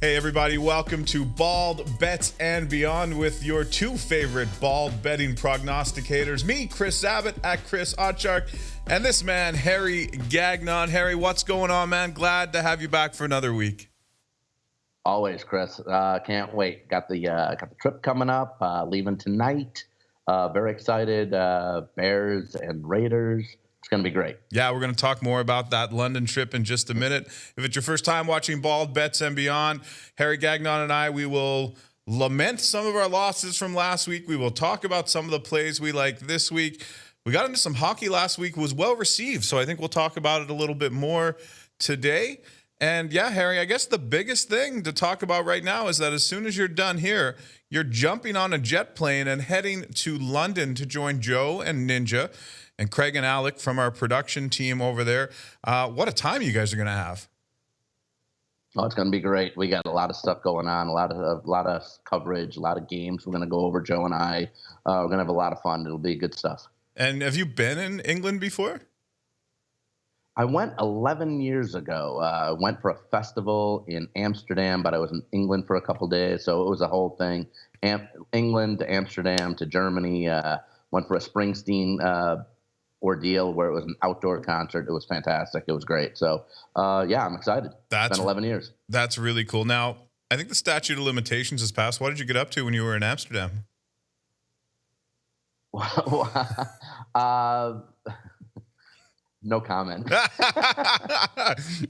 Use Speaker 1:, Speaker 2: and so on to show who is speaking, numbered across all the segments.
Speaker 1: Hey everybody, welcome to Bald Bets and Beyond with your two favorite bald betting prognosticators. Me, Kris Abbott at Kris Abbott, and this man, Harry Gagnon. Harry, what's going on, man? Glad to have you back for another week.
Speaker 2: Always, Kris. Can't wait. Got the trip coming up, leaving tonight. Very excited. Bears and Raiders. It's going to be great.
Speaker 1: Yeah, we're going to talk more about that London trip in just a minute. If it's your first time watching Bald Bets and Beyond, Harry Gagnon and I, we will lament some of our losses from last week. We will talk about some of the plays we like this week. We got into some hockey last week. It was well received, so I think we'll talk about it a little bit more today. And yeah, Harry, I guess the biggest thing to talk about right now is that as soon as you're done here, you're jumping on a jet plane and heading to London to join Joe and Ninja and Craig and Alec from our production team over there. What a time you guys are going to have.
Speaker 2: Oh, it's going to be great. We got a lot of stuff going on, a lot of coverage, a lot of games we're going to go over, Joe and I. We're going to have a lot of fun. It'll be good stuff.
Speaker 1: And have you been in England before?
Speaker 2: I went 11 years ago. I went for a festival in Amsterdam, but I was in England for a couple days, so it was a whole thing. England to Amsterdam to Germany. Went for a Springsteen ordeal where it was an outdoor concert. It was fantastic. It was great. So, yeah, I'm excited. It's been 11 years.
Speaker 1: That's really cool. Now, I think the statute of limitations has passed. What did you get up to when you were in Amsterdam? No comment.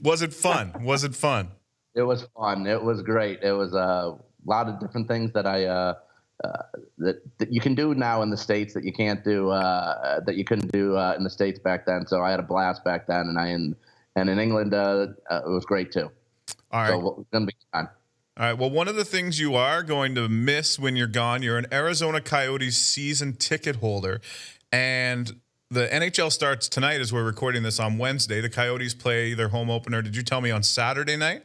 Speaker 1: Was it fun? Was it fun?
Speaker 2: It was fun. It was great. It was a lot of different things that that you can do now in the States that you can't do that you couldn't do in the States back then. So I had a blast back then, and in England it was great too.
Speaker 1: All right,
Speaker 2: so it's gonna be fun.
Speaker 1: All right. Well, one of the things you are going to miss when you're gone, you're an Arizona Coyotes season ticket holder, and the NHL starts tonight as we're recording this on Wednesday. The Coyotes play their home opener. Did you tell me on Saturday night?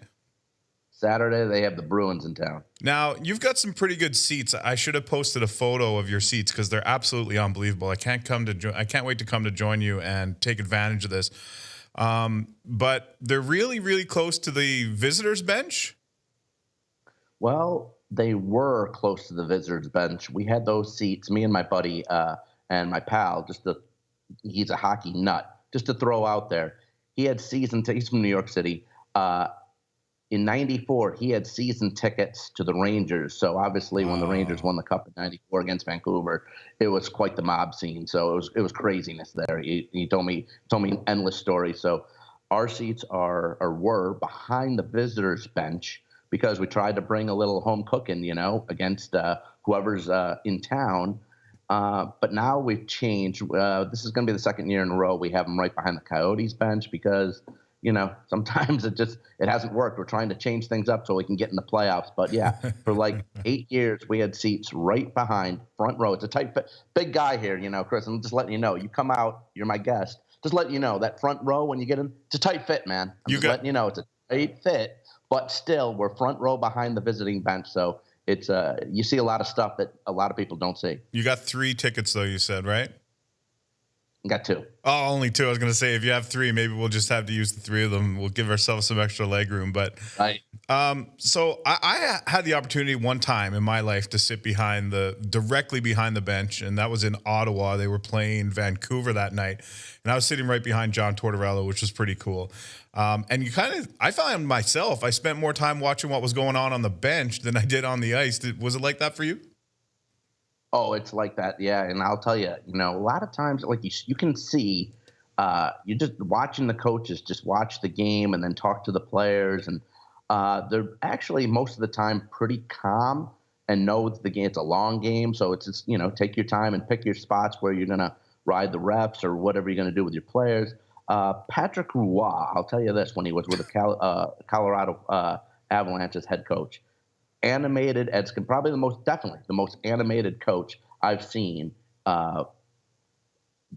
Speaker 2: Saturday, they have the Bruins in town.
Speaker 1: Now, you've got some pretty good seats. I should have posted a photo of your seats because they're absolutely unbelievable. I can't wait to come to join you and take advantage of this. But they're really, really close to the visitors' bench.
Speaker 2: Well, they were close to the visitors' bench. We had those seats, me and my buddy and my pal, he's a hockey nut. Just to throw out there, he had he's from New York City. In 94, he had season tickets to the Rangers. So obviously when the Rangers won the Cup in 94 against Vancouver, it was quite the mob scene. So it was craziness there. He told me an endless story. So our seats were behind the visitors' bench because we tried to bring a little home cooking, against whoever's in town. But now we've changed. This is going to be the second year in a row we have them right behind the Coyotes bench because, sometimes it hasn't worked. We're trying to change things up so we can get in the playoffs. But yeah, for like 8 years, we had seats right behind front row. It's a tight fit. Big guy here, Kris. I'm just letting you know. You come out, you're my guest. Just letting you know that front row when you get in, it's a tight fit, man. Letting you know it's a tight fit, but still we're front row behind the visiting bench. So it's you see a lot of stuff that a lot of people don't see.
Speaker 1: You got 3 tickets though, you said, right?
Speaker 2: Got 2.
Speaker 1: Oh, only 2. I was going to say, if you have 3, maybe we'll just have to use the 3 of them. We'll give ourselves some extra leg room. But
Speaker 2: right.
Speaker 1: So I had the opportunity one time in my life to sit directly behind the bench, and that was in Ottawa. They were playing Vancouver that night, and I was sitting right behind John Tortorella, which was pretty cool. And I found myself, I spent more time watching what was going on the bench than I did on the ice. Was it like that for you?
Speaker 2: Oh, it's like that, yeah. And I'll tell you, a lot of times, like you can see, you're just watching the coaches just watch the game and then talk to the players, and they're actually most of the time pretty calm and know the game. It's a long game, so it's just take your time and pick your spots where you're gonna ride the refs or whatever you're gonna do with your players. Patrick Roy, I'll tell you this: when he was with the Colorado Avalanche as head coach. Animated as probably definitely the most animated coach I've seen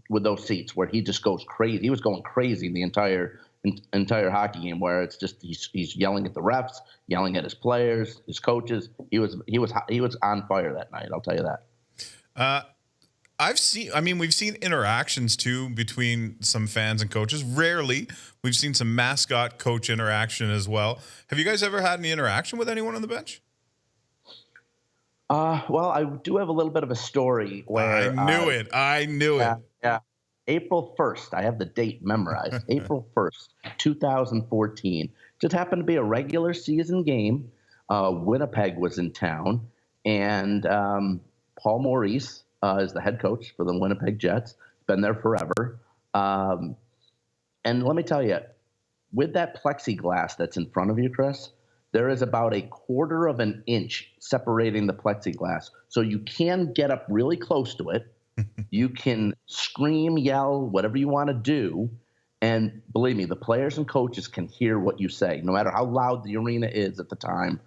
Speaker 2: with those seats, where he just goes crazy. He was going crazy the entire hockey game, where it's just he's yelling at the refs, yelling at his players, his coaches. He was on fire that night. I'll tell you that.
Speaker 1: we've seen interactions too between some fans and coaches. Rarely. We've seen some mascot coach interaction as well. Have you guys ever had any interaction with anyone on the bench?
Speaker 2: Well, I do have a little bit of a story where
Speaker 1: I knew it.
Speaker 2: Yeah. April 1st, I have the date memorized. April 1st, 2014. Just happened to be a regular season game. Winnipeg was in town, and Paul Maurice is the head coach for the Winnipeg Jets. Been there forever. And let me tell you, with that plexiglass that's in front of you, Chris, there is about a quarter of an inch separating the plexiglass. So you can get up really close to it. You can scream, yell, whatever you want to do. And believe me, the players and coaches can hear what you say. No matter how loud the arena is at the time,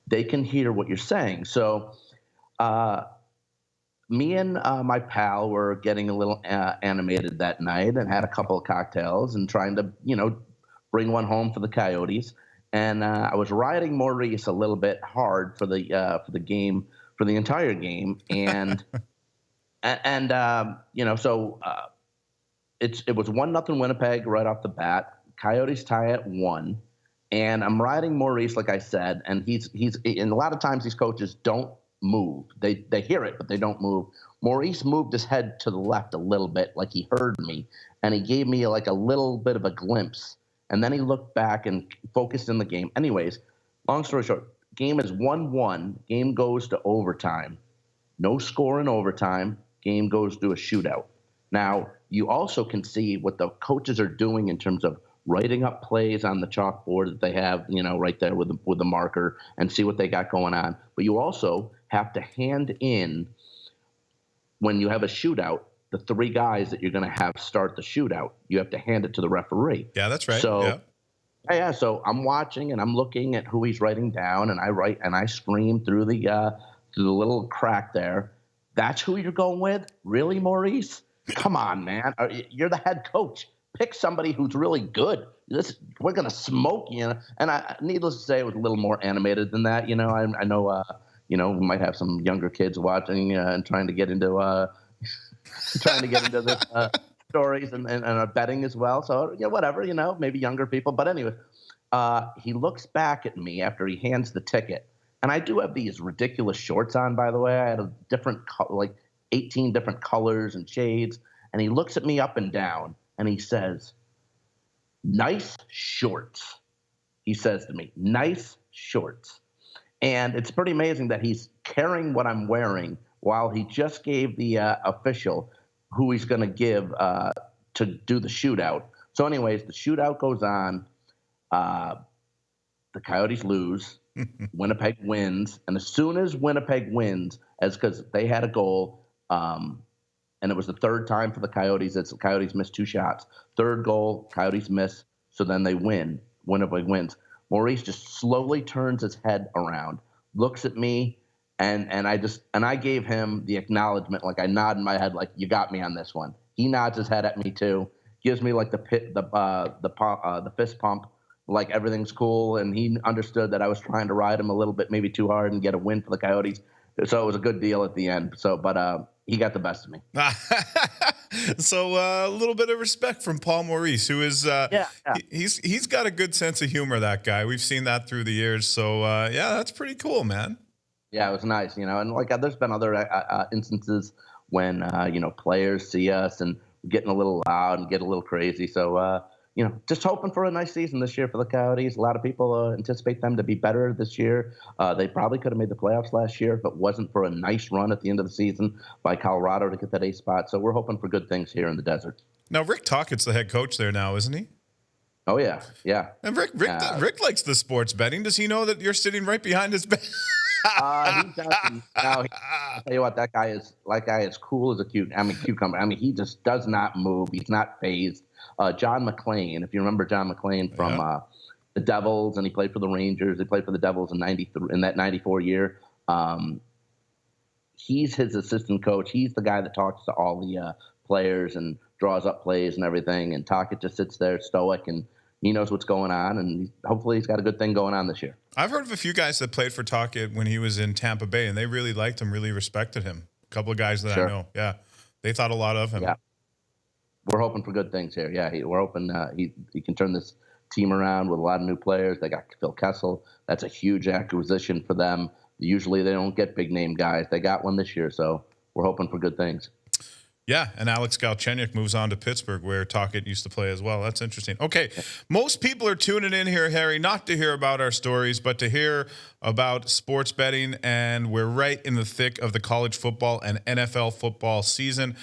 Speaker 2: they can hear what you're saying. So me and my pal were getting a little animated that night and had a couple of cocktails and trying to, bring one home for the Coyotes. And I was riding Maurice a little bit hard for the game, for the entire game. And it was 1-0 Winnipeg right off the bat. Coyotes tie at 1. And I'm riding Maurice, like I said, and and a lot of times these coaches don't move. They hear it, but they don't move. Maurice moved his head to the left a little bit, like he heard me, and he gave me like a little bit of a glimpse. And then he looked back and focused in the game. Anyways, long story short, game is 1-1. Game goes to overtime. No score in overtime. Game goes to a shootout. Now, you also can see what the coaches are doing in terms of writing up plays on the chalkboard that they have, right there with the marker, and see what they got going on. But you also have to hand in, when you have a shootout, the 3 guys that you're going to have start the shootout. You have to hand it to the referee.
Speaker 1: Yeah, that's right.
Speaker 2: So, yeah. So I'm watching and I'm looking at who he's writing down, and I write and I scream through the little crack there. That's who you're going with? Really, Maurice? Come on, man. You're the head coach. Pick somebody who's really good. We're going to smoke you. And needless to say, it was a little more animated than that. I know, we might have some younger kids watching and trying to get into the stories and betting as well. So, whatever, maybe younger people. But anyway, he looks back at me after he hands the ticket. And I do have these ridiculous shorts on, by the way. I had a different, 18 different colors and shades. And he looks at me up and down and he says, "Nice shorts." He says to me, "Nice shorts." And it's pretty amazing that he's carrying what I'm wearing while he just gave the official who he's going to give to do the shootout. So anyways, the shootout goes on. The Coyotes lose. Winnipeg wins. And as soon as Winnipeg wins, because they had a goal, and it was the third time for the Coyotes. The Coyotes missed 2 shots. Third goal, Coyotes miss. So then they win. Winnipeg wins. Maurice just slowly turns his head around, looks at me, and I gave him the acknowledgement, like I nod in my head, like, you got me on this one. He nods his head at me too, gives me like the fist pump, like everything's cool, and he understood that I was trying to ride him a little bit, maybe too hard, and get a win for the Coyotes. So it was a good deal at the end. So, but he got the best of me.
Speaker 1: So a little bit of respect from Paul Maurice, who is he's got a good sense of humor. That guy, we've seen that through the years. So that's pretty cool, man. Yeah,
Speaker 2: it was nice, and like there's been other instances when players see us and we're getting a little loud and get a little crazy. So just hoping for a nice season this year for the Coyotes. A lot of people anticipate them to be better this year. They probably could have made the playoffs last year if it wasn't for a nice run at the end of the season by Colorado to get that 8th spot. So we're hoping for good things here in the desert.
Speaker 1: Now, Rick Tockett's the head coach there now, isn't he?
Speaker 2: Oh, yeah. Yeah.
Speaker 1: And Rick likes the sports betting. Does he know that you're sitting right behind his bed?
Speaker 2: He doesn't. I'll tell you what, that guy is cool as a cucumber. He just does not move. He's not phased. John McClain, if you remember John McClain from the Devils, and he played for the Rangers. He played for the Devils in that 94 year. He's his assistant coach. He's the guy that talks to all the players and draws up plays and everything. And Tocchet just sits there stoic, and he knows what's going on. And hopefully he's got a good thing going on this year.
Speaker 1: I've heard of a few guys that played for Tocchet when he was in Tampa Bay, and they really liked him, really respected him. A couple of guys that I know. Yeah. they thought a lot of him.
Speaker 2: Yeah. We're hoping for good things here. Yeah, we're hoping he can turn this team around with a lot of new players. They got Phil Kessel. That's a huge acquisition for them. Usually they don't get big name guys. They got one this year, so we're hoping for good things.
Speaker 1: Yeah, and Alex Galchenyuk moves on to Pittsburgh, where Tocchet used to play as well. That's interesting. Okay, most people are tuning in here, Harry, not to hear about our stories, but to hear about sports betting, and we're right in the thick of the college football and NFL football season.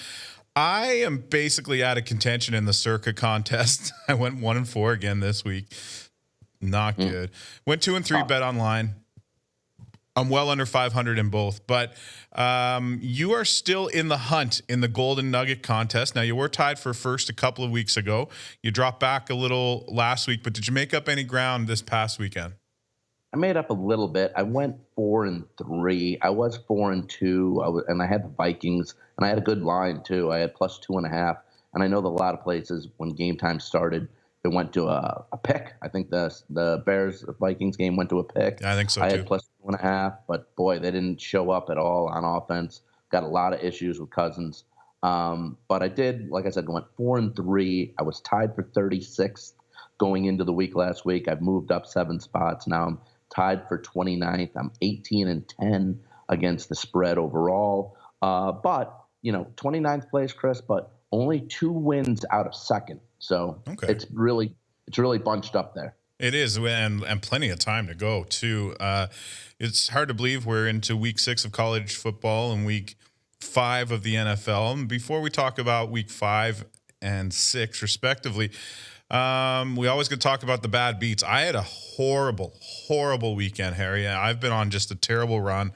Speaker 1: I am basically out of contention in the Circa contest. I went 1-4 again this week. Not good. Went 2-3 bet online. I'm well under 500 in both, but you are still in the hunt in the Golden Nugget contest. Now, you were tied for first a couple of weeks ago. You dropped back a little last week, but did you make up any ground this past weekend?
Speaker 2: I made up a little bit. I went 4-3. I was 4-2, and I had the Vikings, and I had a good line too. I had +2.5, and I know that a lot of places when game time started, it went to a pick. I think the Bears-Vikings game went to a pick.
Speaker 1: I think so
Speaker 2: too. I
Speaker 1: had
Speaker 2: had +2.5, but boy, they didn't show up at all on offense. Got a lot of issues with Cousins. But I did, like I said, went 4-3. I was tied for 36th going into the week last week. I've moved up 7 spots. Now I'm tied for 29th. I'm 18-10 against the spread overall. But, 29th place, Chris, but only 2 wins out of second. So It's really bunched up there.
Speaker 1: It is, and plenty of time to go, too. It's hard to believe we're into week 6 of college football and week 5 of the NFL. And before we talk about week 5 and 6, respectively, we always could talk about the bad beats. I had a horrible weekend, Harry. I've been on just a terrible run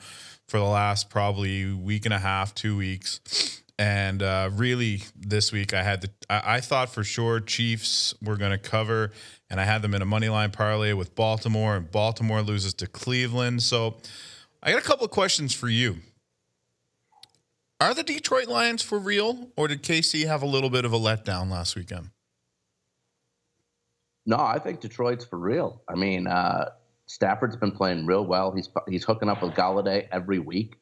Speaker 1: for the last probably week and a half, 2 weeks. And really, this week I thought for sure Chiefs were going to cover, and I had them in a money line parlay with Baltimore, and Baltimore loses to Cleveland. So I got a couple of questions for you. Are the Detroit Lions for real, or did KC have a little bit of a letdown last weekend?
Speaker 2: No, I think Detroit's for real. I mean, Stafford's been playing real well. He's hooking up with Galladay every week.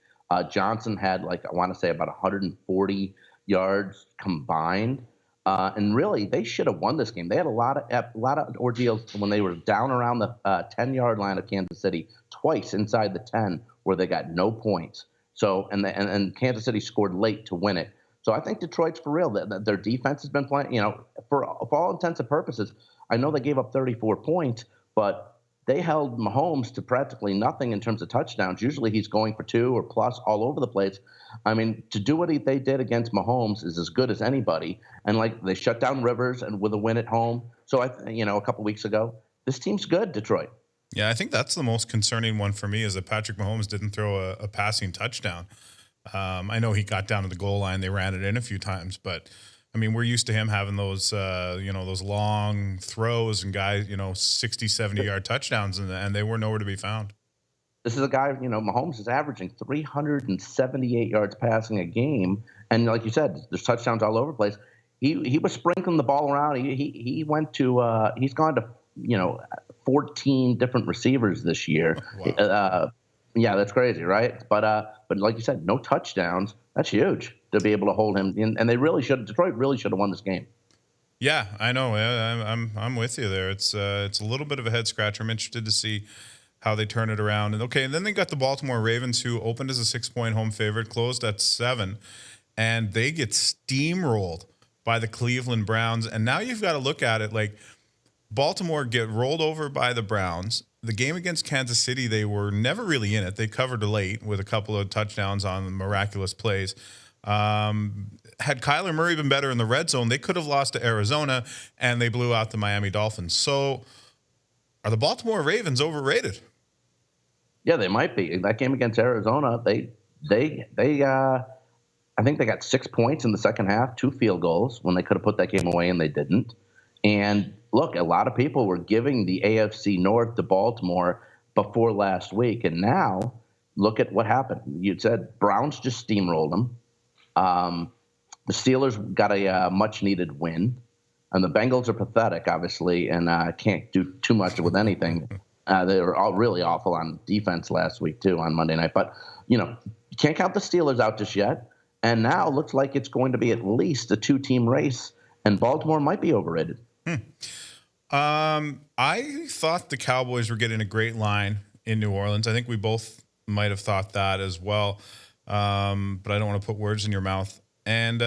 Speaker 2: Johnson had I want to say about 140 yards combined. And really, they should have won this game. They had a lot of ordeals when they were down around the 10-yard line of Kansas City, twice inside the 10 where they got no points. So and Kansas City scored late to win it. So I think Detroit's for real. Their defense has been playing, for all intents and purposes. I know they gave up 34 points, but they held Mahomes to practically nothing in terms of touchdowns. Usually he's going for 2 or plus all over the place. I mean, to do what they did against Mahomes is as good as anybody. And they shut down Rivers and with a win at home. So a couple weeks ago, this team's good, Detroit.
Speaker 1: Yeah, I think that's the most concerning one for me is that Patrick Mahomes didn't throw a passing touchdown. I know he got down to the goal line. They ran it in a few times, but I mean, we're used to him having those, those long throws and guys, 60, 70-yard touchdowns, and they were nowhere to be found.
Speaker 2: This is a guy, Mahomes is averaging 378 yards passing a game. And like you said, there's touchdowns all over the place. He was sprinkling the ball around. He went to, he's gone to, 14 different receivers this year. Wow. Yeah, that's crazy, right? But like you said, no touchdowns. That's huge to be able to hold him. And Detroit really should have won this game.
Speaker 1: Yeah, I know. I'm with you there. It's a little bit of a head scratcher. I'm interested to see how they turn it around. And then they got the Baltimore Ravens, who opened as a 6-point home favorite, closed at 7, and they get steamrolled by the Cleveland Browns. And now you've got to look at it like Baltimore get rolled over by the Browns. The game against Kansas City, they were never really in it. They covered late with a couple of touchdowns on miraculous plays. Had Kyler Murray been better in the red zone, they could have lost to Arizona, and they blew out the Miami Dolphins. So are the Baltimore Ravens overrated?
Speaker 2: Yeah, they might be. That game against Arizona, I think they got 6 points in the second half, 2 field goals when they could have put that game away, and they didn't. And look, a lot of people were giving the AFC North to Baltimore before last week, and now look at what happened. You said Browns just steamrolled them. The Steelers got a much-needed win, and the Bengals are pathetic, obviously, and can't do too much with anything. They were all really awful on defense last week, too, on Monday night. But, you can't count the Steelers out just yet. And now it looks like it's going to be at least a 2-team race, and Baltimore might be overrated.
Speaker 1: I thought the Cowboys were getting a great line in New Orleans. I think we both might have thought that as well. But I don't want to put words in your mouth. And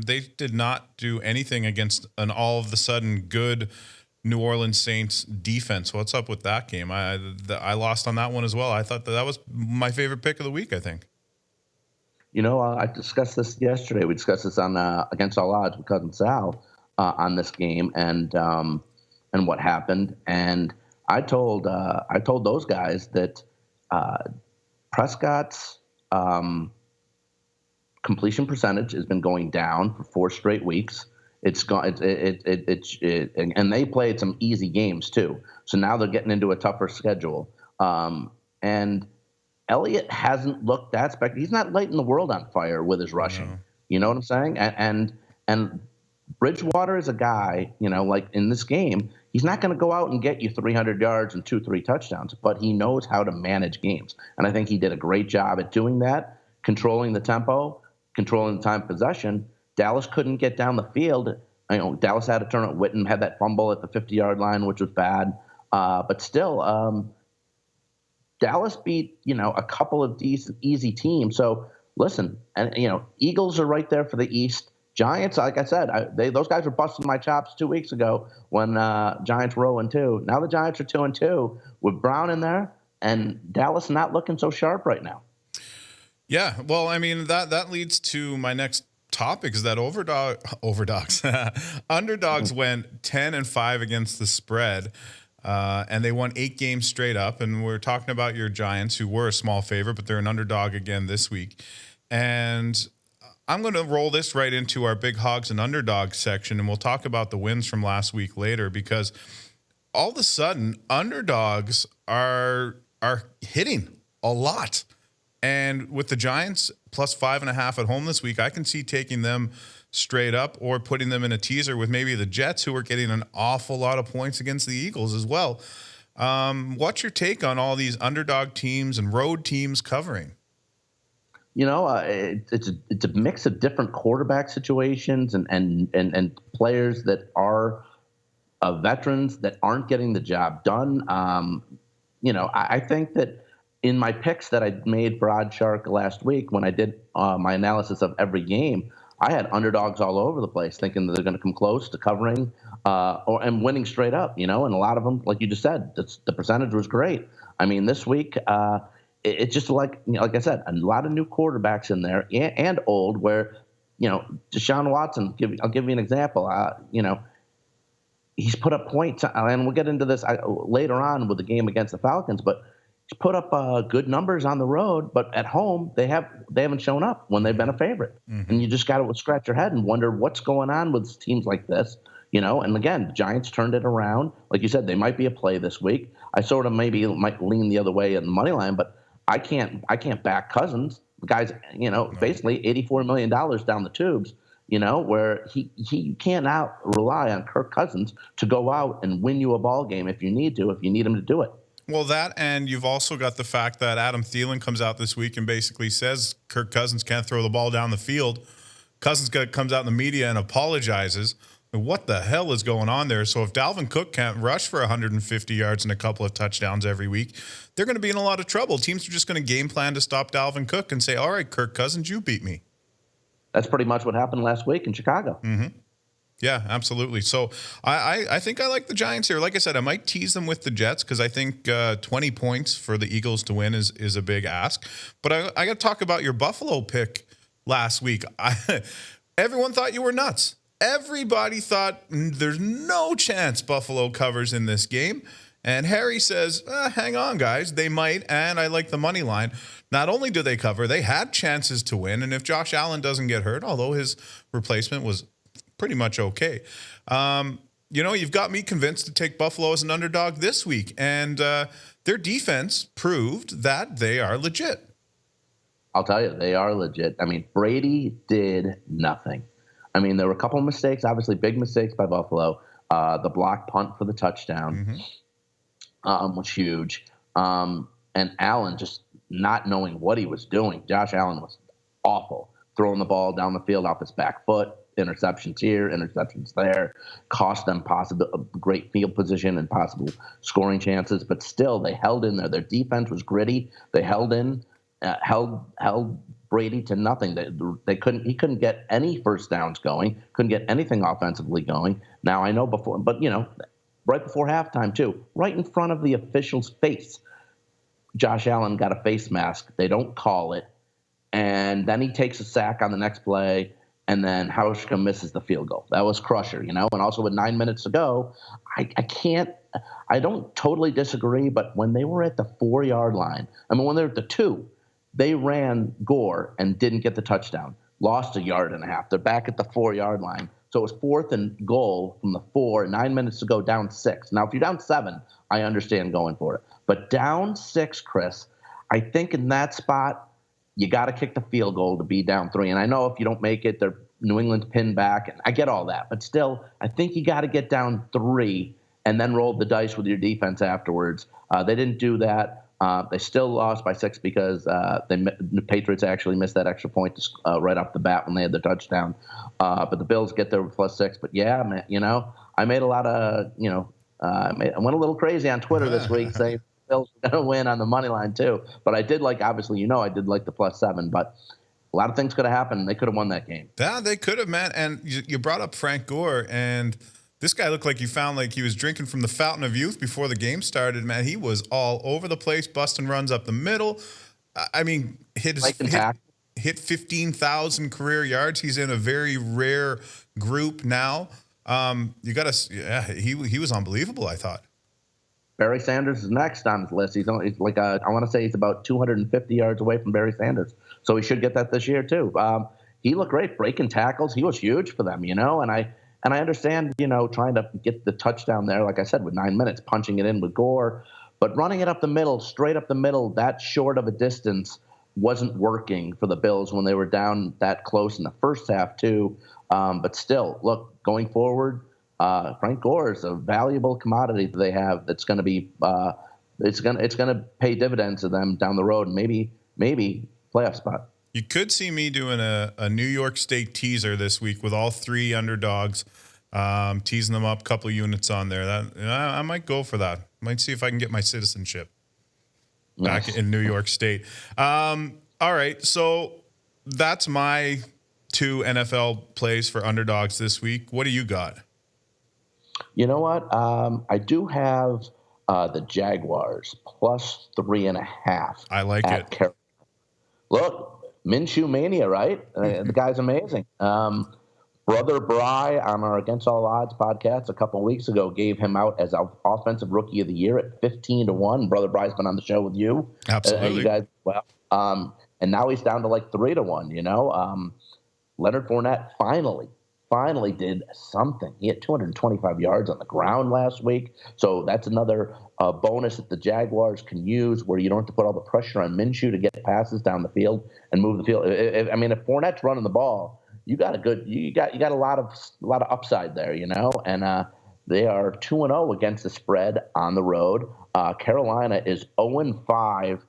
Speaker 1: they did not do anything against an all of a sudden good New Orleans Saints defense. What's up with that game? I lost on that one as well. I thought that was my favorite pick of the week, I think.
Speaker 2: I discussed this yesterday. We discussed this on Against All Odds with Cousin Sal on this game and what happened. And I told those guys that Prescott's completion percentage has been going down for 4 straight weeks. It's gone. And they played some easy games too. So now they're getting into a tougher schedule. And Elliott hasn't looked that spectacular. He's not lighting the world on fire with his rushing. No. You know what I'm saying? And Bridgewater is a guy, like in this game, he's not going to go out and get you 300 yards and 2-3 touchdowns, but he knows how to manage games. And I think he did a great job at doing that, controlling the tempo, controlling the time of possession. Dallas couldn't get down the field. Dallas had a turn at Witten, had that fumble at the 50-yard line, which was bad. But still, Dallas beat, a couple of decent, easy teams. So listen, and Eagles are right there for the East. Giants, like I said, those guys were busting my chops 2 weeks ago when Giants were 0-2. Now the Giants are 2-2 with Brown in there, and Dallas not looking so sharp right now.
Speaker 1: Yeah, well, I mean that leads to my next topic is that underdogs went 10-5 against the spread. And they won 8 games straight up. And we're talking about your Giants, who were a small favorite, but they're an underdog again this week. And I'm going to roll this right into our big hogs and underdogs section, and we'll talk about the wins from last week later, because all of a sudden underdogs are hitting a lot. And with the Giants plus 5.5 at home this week, I can see taking them straight up or putting them in a teaser with maybe the Jets, who are getting an awful lot of points against the Eagles as well. What's your take on all these underdog teams and road teams covering?
Speaker 2: It's a mix of different quarterback situations and players that are veterans that aren't getting the job done. I think that in my picks that I made for Odd Shark last week, when I did my analysis of every game, I had underdogs all over the place, thinking that they're going to come close to covering and winning straight up. And a lot of them, like you just said, the percentage was great. I mean, this week it's just like I said, a lot of new quarterbacks in there and old. Where Deshaun Watson. I'll give you an example. He's put up points, and we'll get into this later on with the game against the Falcons, but he's put up good numbers on the road, but at home they haven't shown up when they've been a favorite. Mm-hmm. And you just got to scratch your head and wonder what's going on with teams like this. And again, the Giants turned it around. Like you said, they might be a play this week. I sort of maybe might lean the other way in the money line, but I can't back Cousins. The guy's basically $84 million down the tubes. Where he cannot rely on Kirk Cousins to go out and win you a ball game if you need him to do it.
Speaker 1: Well, that, and you've also got the fact that Adam Thielen comes out this week and basically says Kirk Cousins can't throw the ball down the field. Cousins comes out in the media and apologizes. What the hell is going on there? So if Dalvin Cook can't rush for 150 yards and a couple of touchdowns every week, they're going to be in a lot of trouble. Teams are just going to game plan to stop Dalvin Cook and say, all right, Kirk Cousins, you beat me. That's
Speaker 2: pretty much what happened last week in Chicago.
Speaker 1: Mm-hmm. Yeah, absolutely. So I think I like the Giants here. Like I said, I might tease them with the Jets because I think 20 points for the Eagles to win is a big ask. But I got to talk about your Buffalo pick last week. Everyone thought you were nuts. Everybody thought there's no chance Buffalo covers in this game. And Harry says, hang on, guys. They might, and I like the money line. Not only do they cover, they had chances to win. And if Josh Allen doesn't get hurt, although his replacement was pretty much okay, you've got me convinced to take Buffalo as an underdog this week. And their defense proved that they are legit.
Speaker 2: I'll tell you, they are legit. I mean, Brady did nothing. I mean, there were a couple of mistakes, obviously big mistakes by Buffalo. The block punt for the touchdown was huge. And Allen just not knowing what he was doing. Josh Allen was awful. throwing the ball down the field off his back foot, interceptions here, interceptions there, cost them possible great field position and possible scoring chances. But still, they held in there. Their defense was gritty. They held Brady to nothing. He couldn't get any first downs going. Couldn't get anything offensively going. Now I know before, but right before halftime too, right in front of the official's face, Josh Allen got a face mask. They don't call it, and then he takes a sack on the next play, and then Hauschka misses the field goal. That was crusher, And also with 9 minutes to go, I don't totally disagree, but when they were at the 4-yard line, when they're at the 2, they ran Gore and didn't get the touchdown. Lost 1.5 yards. They're back at the 4-yard line. So it was 4th and goal from the 4, 9 minutes to go, down 6. Now, if you're down 7, I understand going for it. But down 6, Chris, I think in that spot, you got to kick the field goal to be down 3. And I know if you don't make it, New England's pinned back. And I get all that. But still, I think you got to get down 3 and then roll the dice with your defense afterwards. They didn't do that. They still lost by 6 because the Patriots actually missed that extra point right off the bat when they had the touchdown. But the Bills get there with +6. But yeah, man, I made a lot of, I went a little crazy on Twitter this week saying the Bills were going to win on the money line too. But I did obviously, I did like the +7. But a lot of things could have happened. They could have won that game.
Speaker 1: Yeah, they could have, man. And you brought up Frank Gore, and this guy looked like he was drinking from the fountain of youth before the game started, man. He was all over the place, busting runs up the middle. Hit 15,000 career yards. He's in a very rare group now. He was unbelievable, I thought.
Speaker 2: Barry Sanders is next on his list. He's like I want to say he's about 250 yards away from Barry Sanders, so he should get that this year too. He looked great, breaking tackles. He was huge for them, And I understand, trying to get the touchdown there, like I said, with 9 minutes, punching it in with Gore. But running it up the middle, straight up the middle, that short of a distance wasn't working for the Bills when they were down that close in the first half, too. But still, look, going forward, Frank Gore is a valuable commodity that they have that's going to be it's going to pay dividends to them down the road, and maybe playoff spot.
Speaker 1: You could see me doing a New York State teaser this week with all 3 underdogs, teasing them up, a couple of units on there. I might go for that. Might see if I can get my citizenship back in New York State. All right, so that's my 2 NFL plays for underdogs this week. What do you got?
Speaker 2: You know what? I do have the Jaguars +3.5.
Speaker 1: I like it.
Speaker 2: Carolina. Look. Minshew mania, right? The guy's amazing. Brother Bry on our Against All Odds podcast a couple of weeks ago gave him out as our offensive rookie of the year at 15-1. Brother Bry's been on the show with you.
Speaker 1: Absolutely.
Speaker 2: You guys, and now he's down to 3-1, Leonard Fournette finally did something. He had 225 yards on the ground last week. So that's another bonus that the Jaguars can use where you don't have to put all the pressure on Minshew to get passes down the field and move the field. If Fournette's running the ball, you got a lot of upside there, and they are 2-0 against the spread on the road. Carolina is 0-5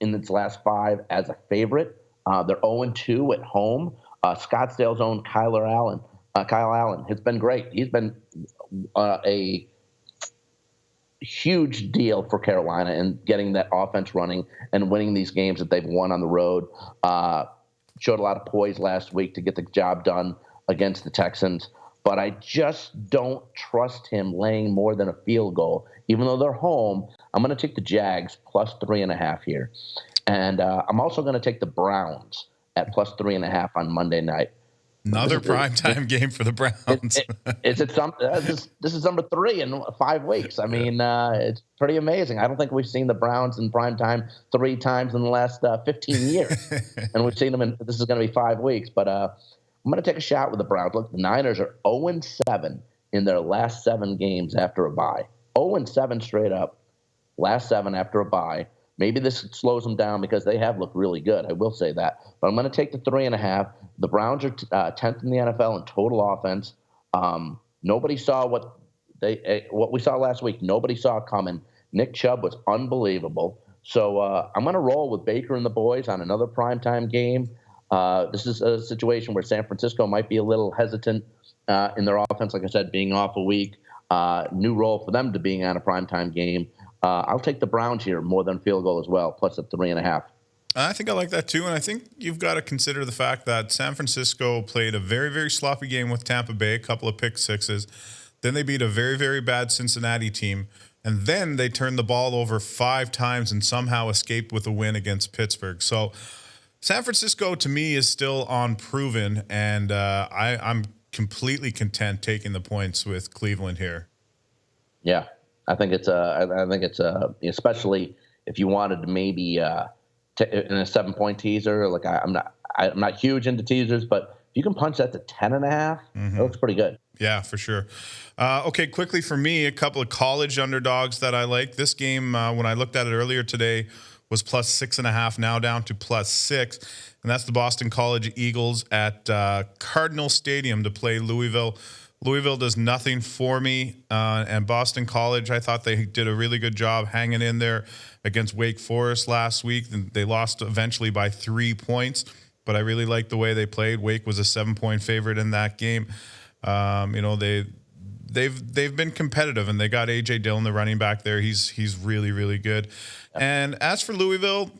Speaker 2: in its last 5 as a favorite. They're 0-2 at home. Scottsdale's own Kyle Allen has been great. He's been a huge deal for Carolina in getting that offense running and winning these games that they've won on the road. Showed a lot of poise last week to get the job done against the Texans. But I just don't trust him laying more than a field goal. Even though they're home, I'm going to take the Jags +3.5 here. And I'm also going to take the Browns at +3.5 on Monday night.
Speaker 1: Another primetime game for the Browns.
Speaker 2: This is number 3 in 5 weeks. It's pretty amazing. I don't think we've seen the Browns in primetime 3 times in the last 15 years. And we've seen them this is going to be 5 weeks. But I'm going to take a shot with the Browns. Look, the Niners are 0-7 in their last 7 games after a bye. 0-7 straight up, last 7 after a bye. Maybe this slows them down because they have looked really good. I will say that. But I'm going to take the 3.5. The Browns are 10th in the NFL in total offense. Nobody saw what we saw last week. Nobody saw coming. Nick Chubb was unbelievable. So I'm going to roll with Baker and the boys on another primetime game. This is a situation where San Francisco might be a little hesitant in their offense, like I said, being off a week. New role for them to being on a primetime game. I'll take the Browns here more than field goal as well, plus a 3.5.
Speaker 1: I think I like that too, and I think you've got to consider the fact that San Francisco played a very, very sloppy game with Tampa Bay, a couple of pick sixes. Then they beat a very, very bad Cincinnati team, and then they turned the ball over 5 times and somehow escaped with a win against Pittsburgh. So San Francisco, to me, is still unproven, and I'm completely content taking the points with Cleveland here.
Speaker 2: Yeah, I think it's especially if you wanted to maybe in a 7-point teaser. Like I'm not huge into teasers, but if you can punch that to 10.5, it looks pretty good.
Speaker 1: Yeah, for sure. Okay, quickly for me, a couple of college underdogs that I like. This game, when I looked at it earlier today, was plus 6.5, now down to plus 6. And that's the Boston College Eagles at Cardinal Stadium to play Louisville. Louisville does nothing for me. And Boston College, I thought they did a really good job hanging in there against Wake Forest last week. They lost eventually by 3 points, but I really liked the way they played. Wake was a 7-point favorite in that game. They've been competitive, and they got A.J. Dillon, the running back there. He's really, really good. And as for Louisville,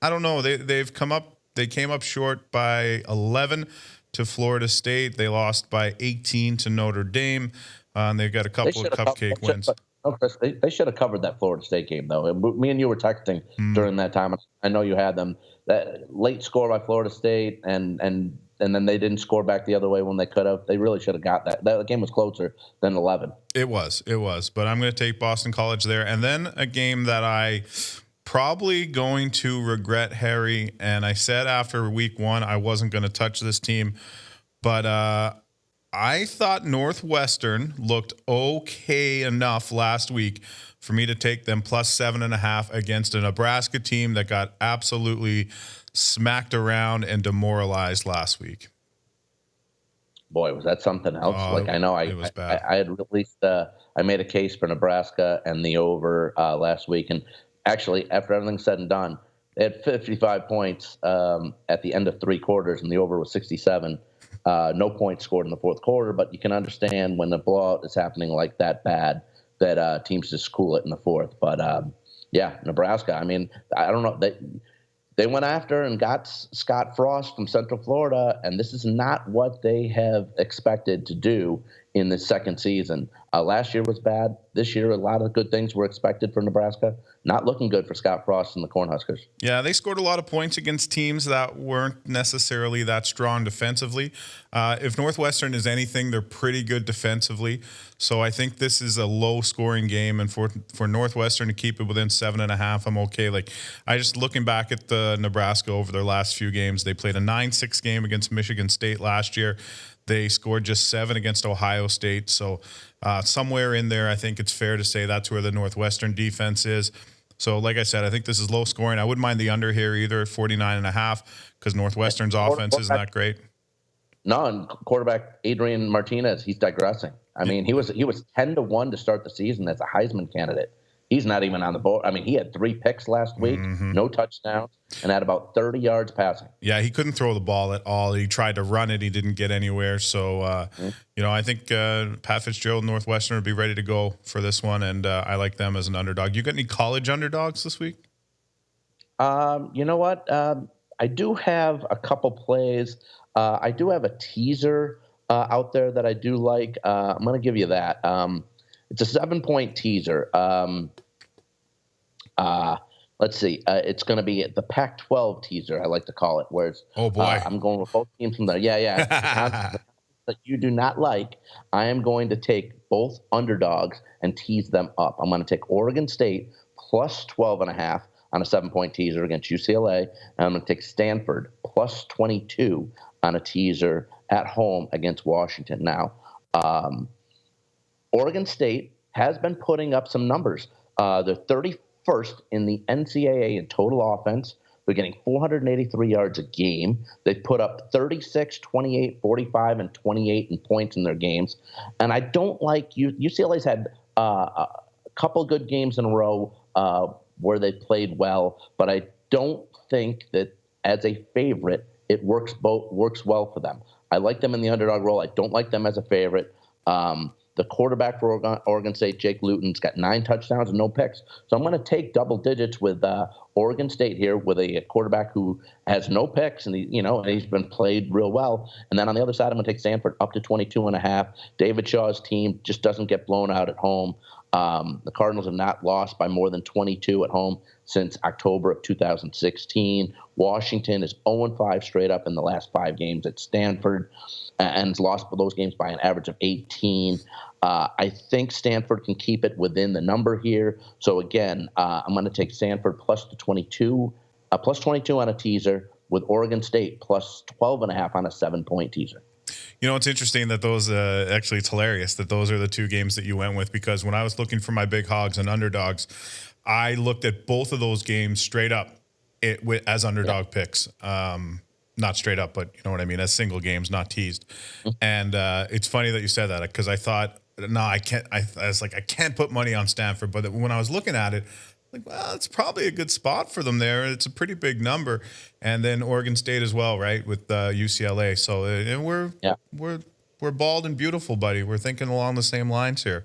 Speaker 1: I don't know. They came up short by 11 to Florida State. They lost by 18 to Notre Dame. And they've got a couple of cupcake wins.
Speaker 2: Chris, they should have covered that Florida State game, though. Me and you were texting during that time. I know you had them. That late score by Florida State, and then they didn't score back the other way when they could have. They really should have got that. That game was closer than 11. It was.
Speaker 1: But I'm going to take Boston College there. And then a game that I probably going to regret, Harry, and I said after week 1 I wasn't going to touch this team, but I thought Northwestern looked okay enough last week for me to take them plus 7.5 against a Nebraska team that got absolutely smacked around and demoralized last week.
Speaker 2: Boy, was that something else. I know I had released I made a case for Nebraska and the over last week, and actually after everything's said and done, they had 55 points at the end of 3 quarters, and the over was 67. No points scored in the 4th quarter, but you can understand when the blowout is happening like that bad that teams just cool it in the 4th. But yeah, Nebraska. I mean, I don't know. They went after and got Scott Frost from Central Florida, and this is not what they have expected to do in the second season. Last year was bad. This year, a lot of good things were expected for Nebraska. Not looking good for Scott Frost and the Cornhuskers.
Speaker 1: Yeah, they scored a lot of points against teams that weren't necessarily that strong defensively. If Northwestern is anything, they're pretty good defensively. So I think this is a low-scoring game, and for Northwestern to keep it within 7.5, I'm okay. I just looking back at the Nebraska over their last few games, they played a 9-6 game against Michigan State last year. They scored just 7 against Ohio State. So somewhere in there, I think it's fair to say that's where the Northwestern defense is. So like I said, I think this is low scoring. I wouldn't mind the under here either at 49.5 because Northwestern's offense isn't that great.
Speaker 2: No, and quarterback Adrian Martinez, he's digressing. I mean, he was 10-1 to start the season as a Heisman candidate. He's not even on the board. I mean, he had 3 picks last week, no touchdowns, and had about 30 yards passing.
Speaker 1: Yeah, he couldn't throw the ball at all. He tried to run it. He didn't get anywhere. So, I think Pat Fitzgerald, Northwestern would be ready to go for this one, and I like them as an underdog. You got any college underdogs this week?
Speaker 2: You know what? I do have a couple plays. I do have a teaser out there that I do like. I'm going to give you that. It's a 7-point teaser. Let's see. It's going to be the Pac-12 teaser, I like to call it, where it's,
Speaker 1: oh, boy.
Speaker 2: I'm going with both teams from there. Yeah. That you do not like, I am going to take both underdogs and tease them up. I'm going to take Oregon State plus 12.5 on a 7-point teaser against UCLA, and I'm going to take Stanford plus 22 on a teaser at home against Washington. Now, Oregon State has been putting up some numbers. They're 31st in the NCAA in total offense. They're getting 483 yards a game. They put up 36, 28, 45, and 28 in points in their games. And I don't like UCLA's had a couple good games in a row where they played well, but I don't think that as a favorite it works well for them. I like them in the underdog role. I don't like them as a favorite. The quarterback for Oregon State, Jake Luton's got 9 touchdowns and no picks. So I'm going to take double digits with Oregon State here with a quarterback who has no picks, and he's been played real well. And then on the other side, I'm going to take Stanford up to 22.5. David Shaw's team just doesn't get blown out at home. The Cardinals have not lost by more than 22 at home since October of 2016. Washington is 0-5 straight up in the last 5 games at Stanford, and has lost those games by an average of 18. I think Stanford can keep it within the number here. So again, I'm going to take Stanford plus 22 on a teaser, with Oregon State plus 12.5 on a 7-point teaser.
Speaker 1: It's interesting that those actually, it's hilarious that those are the 2 games that you went with, because when I was looking for my big hogs and underdogs, I looked at both of those games straight up as underdog picks. Not straight up, but you know what I mean, as single games, not teased. And it's funny that you said that, because I thought, no, I can't. I was like, I can't put money on Stanford. But when I was looking at it, like, well, it's probably a good spot for them there. It's a pretty big number. And then Oregon State as well, right, with UCLA. So we're bald and beautiful, buddy. We're thinking along the same lines here.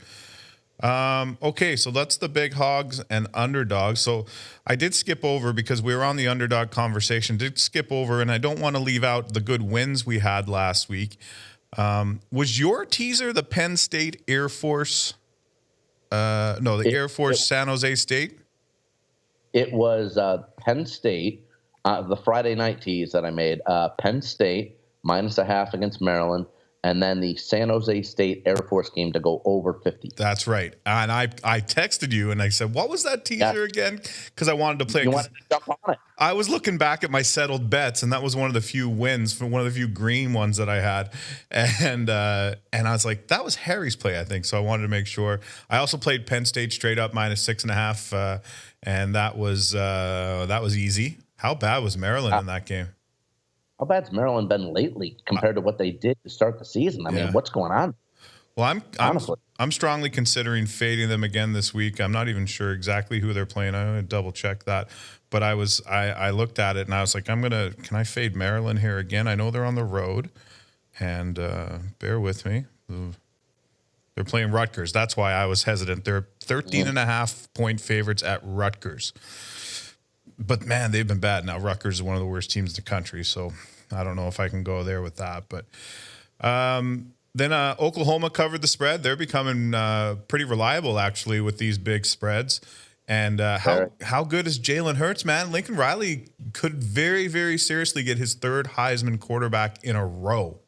Speaker 1: Okay, so that's the big hogs and underdogs. So I did skip over, because we were on the underdog conversation, and I don't want to leave out the good wins we had last week. Was your teaser the Penn State Air Force? Air Force San Jose State?
Speaker 2: It was Penn State, the Friday night tease that I made. Penn State -0.5 against Maryland, and then the San Jose State Air Force game to go over 50.
Speaker 1: That's right. And I texted you and I said, what was that teaser again? Because I wanted to play.
Speaker 2: You wanted to jump on it.
Speaker 1: I was looking back at my settled bets, and that was one of the few wins, for one of the few green ones that I had. And I was like, that was Harry's play, I think. So I wanted to make sure. I also played Penn State straight up -6.5, and that was easy. How bad was Maryland in that game?
Speaker 2: How bad's Maryland been lately compared to what they did to start the season? I mean, what's going on?
Speaker 1: Well, I'm strongly considering fading them again this week. I'm not even sure exactly who they're playing. I'm going to double check that. But I looked at it and I was like, can I fade Maryland here again? I know they're on the road, and bear with me. They're playing Rutgers. That's why I was hesitant. They're 13.5-point favorites at Rutgers. But, man, they've been bad. Now, Rutgers is one of the worst teams in the country, so I don't know if I can go there with that. But then Oklahoma covered the spread. They're becoming pretty reliable, actually, with these big spreads. And how good is Jalen Hurts, man? Lincoln Riley could very, very seriously get his 3rd Heisman quarterback in a row.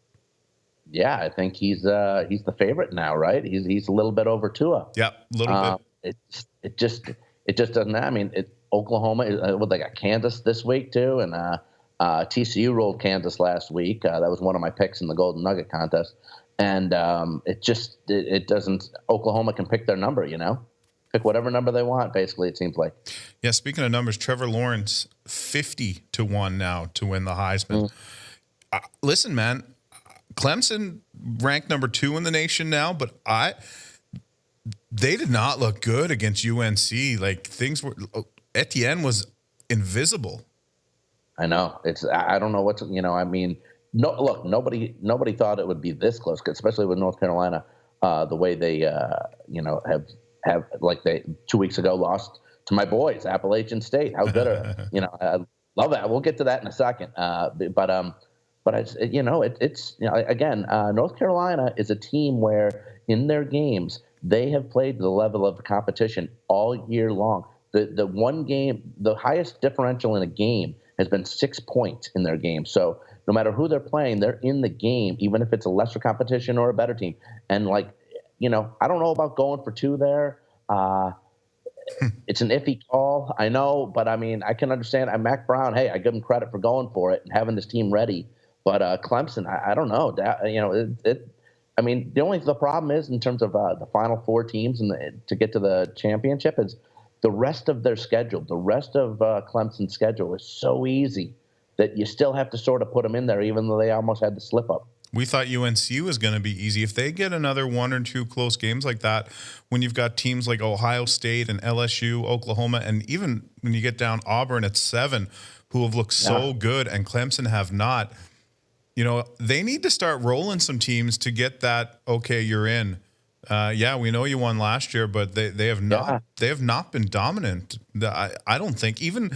Speaker 2: Yeah, I think he's the favorite now, right? He's a little bit over Tua.
Speaker 1: Yep, a little bit.
Speaker 2: It just doesn't. I mean, Oklahoma they got Kansas this week too, and TCU rolled Kansas last week. That was one of my picks in the Golden Nugget contest, and it doesn't. Oklahoma can pick their number, pick whatever number they want. Basically, it seems like.
Speaker 1: Yeah. Speaking of numbers, Trevor Lawrence 50-1 now to win the Heisman. Listen, man, Clemson ranked number 2 in the nation now, but they did not look good against UNC. Like, things were. Etienne was invisible.
Speaker 2: I know. I don't know what to, I mean, nobody thought it would be this close, especially with North Carolina, the way they, have like they 2 weeks ago lost to my boys, Appalachian State. How good are, I love that. We'll get to that in a second. But it's again, North Carolina is a team where in their games, they have played the level of the competition all year long. The one game, the highest differential in a game has been 6 points in their game. So no matter who they're playing, they're in the game, even if it's a lesser competition or a better team. And I don't know about going for 2 there. It's an iffy call, I know, but I mean, I can understand. Mac Brown, hey, I give him credit for going for it and having this team ready. But Clemson, I don't know. I mean, the problem is in terms of the Final Four teams and to get to the championship is the rest of their schedule. The rest of Clemson's schedule is so easy that you still have to sort of put them in there, even though they almost had the slip up.
Speaker 1: We thought UNC was going to be easy. If they get another 1 or 2 close games like that, when you've got teams like Ohio State and LSU, Oklahoma, and even when you get down Auburn at 7, who have looked so good, and Clemson have not. They need to start rolling some teams to get that, okay, you're in. We know you won last year, but they have not been dominant. I don't think even,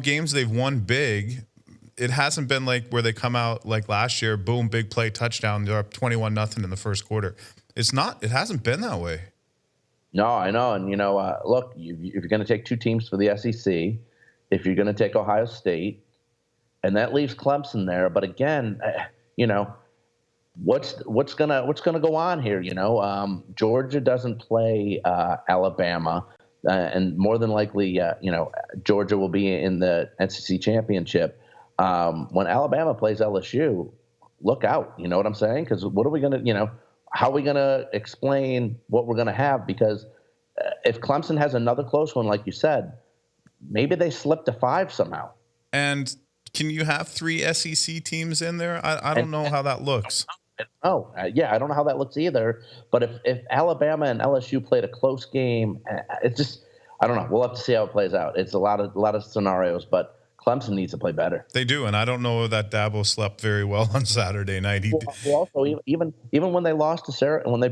Speaker 1: games they've won big, it hasn't been like where they come out like last year, boom, big play, touchdown, they're up 21-0 in the first quarter. It hasn't been that way.
Speaker 2: No, I know. And, look, if you're going to take two teams for the SEC, if you're going to take Ohio State, and that leaves Clemson there. But again, what's gonna go on here? Georgia doesn't play Alabama, and more than likely, Georgia will be in the NCAA championship. When Alabama plays LSU, look out. You know what I'm saying? Because what are we gonna, how are we gonna explain what we're gonna have? Because if Clemson has another close one, like you said, maybe they slip to 5 somehow.
Speaker 1: And can you have 3 SEC teams in there? I don't know how that looks.
Speaker 2: Oh, I don't know how that looks either. But if Alabama and LSU played a close game, it's just, I don't know. We'll have to see how it plays out. It's a lot of scenarios, but Clemson needs to play better.
Speaker 1: They do, and I don't know that Dabo slept very well on Saturday night.
Speaker 2: Also, even when they lost to when they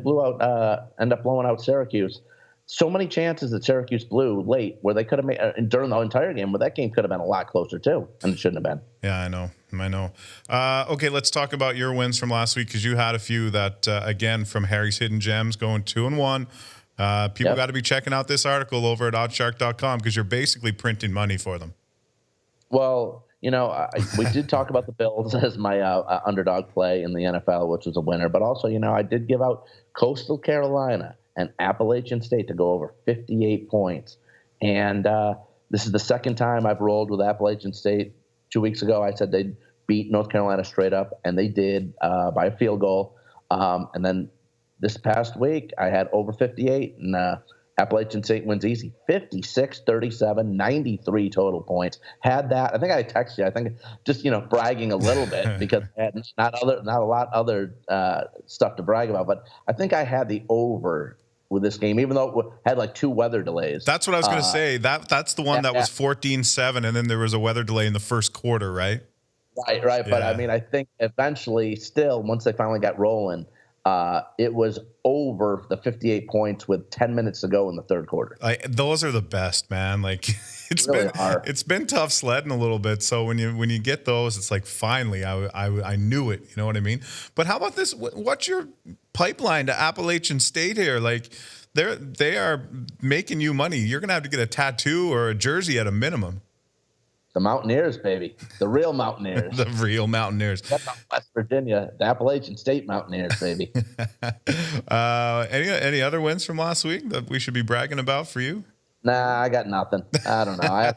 Speaker 2: end up blowing out Syracuse, so many chances that Syracuse blew late where they could have made during the entire game, where that game could have been a lot closer too, and it shouldn't have been.
Speaker 1: Yeah, I know. Okay, let's talk about your wins from last week, because you had a few that, again, from Harry's Hidden Gems, going 2-1. People got to be checking out this article over at oddshark.com, because you're basically printing money for them.
Speaker 2: Well, we did talk about the Bills as my underdog play in the NFL, which was a winner. But also, I did give out Coastal Carolina and Appalachian State to go over 58 points. And this is the second time I've rolled with Appalachian State. 2 weeks ago, I said they'd beat North Carolina straight up, and they did by a field goal. And then this past week, I had over 58, and Appalachian State wins easy, 56-37, 93 total points. Had that. I think I texted you. I think just bragging a little bit because I had not a lot other stuff to brag about. But I think I had the over with this game, even though it had like 2 weather delays.
Speaker 1: That's what I was going to say. That's the one that was 14-7, and then there was a weather delay in the first quarter, right?
Speaker 2: Right. Yeah. But I mean, I think eventually, still, once they finally got rolling, it was over the 58 points with 10 minutes to go in the third quarter.
Speaker 1: Those are the best, man. Like it's been tough sledding a little bit. So when you get those, it's like finally I knew it. You know what I mean? But how about this? What's your pipeline to Appalachian State here? Like they are making you money. You're gonna have to get a tattoo or a jersey at a minimum.
Speaker 2: The Mountaineers, baby. The real Mountaineers.
Speaker 1: The real Mountaineers.
Speaker 2: That's not West Virginia. The Appalachian State Mountaineers, baby.
Speaker 1: Any other wins from last week that we should be bragging about for you?
Speaker 2: Nah, I got nothing. I don't know. I had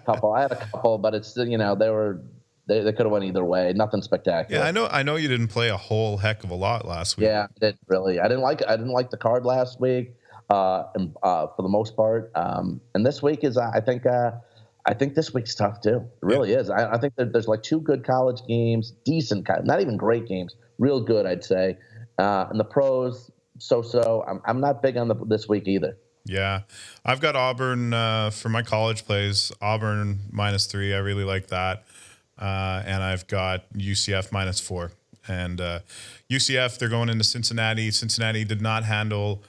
Speaker 2: a couple, but it's still, they could have went either way. Nothing spectacular.
Speaker 1: Yeah, I know you didn't play a whole heck of a lot last week.
Speaker 2: Yeah, I didn't really. I didn't like the card last week, and for the most part. And this week is, I think this week's tough too. It really is. I think that there's like 2 good college games, decent, not even great games, real good, I'd say. And the pros, so. I'm not big on this week either.
Speaker 1: Yeah, I've got Auburn for my college plays. Auburn -3. I really like that. And I've got UCF -4. And UCF, they're going into Cincinnati. Cincinnati did not handle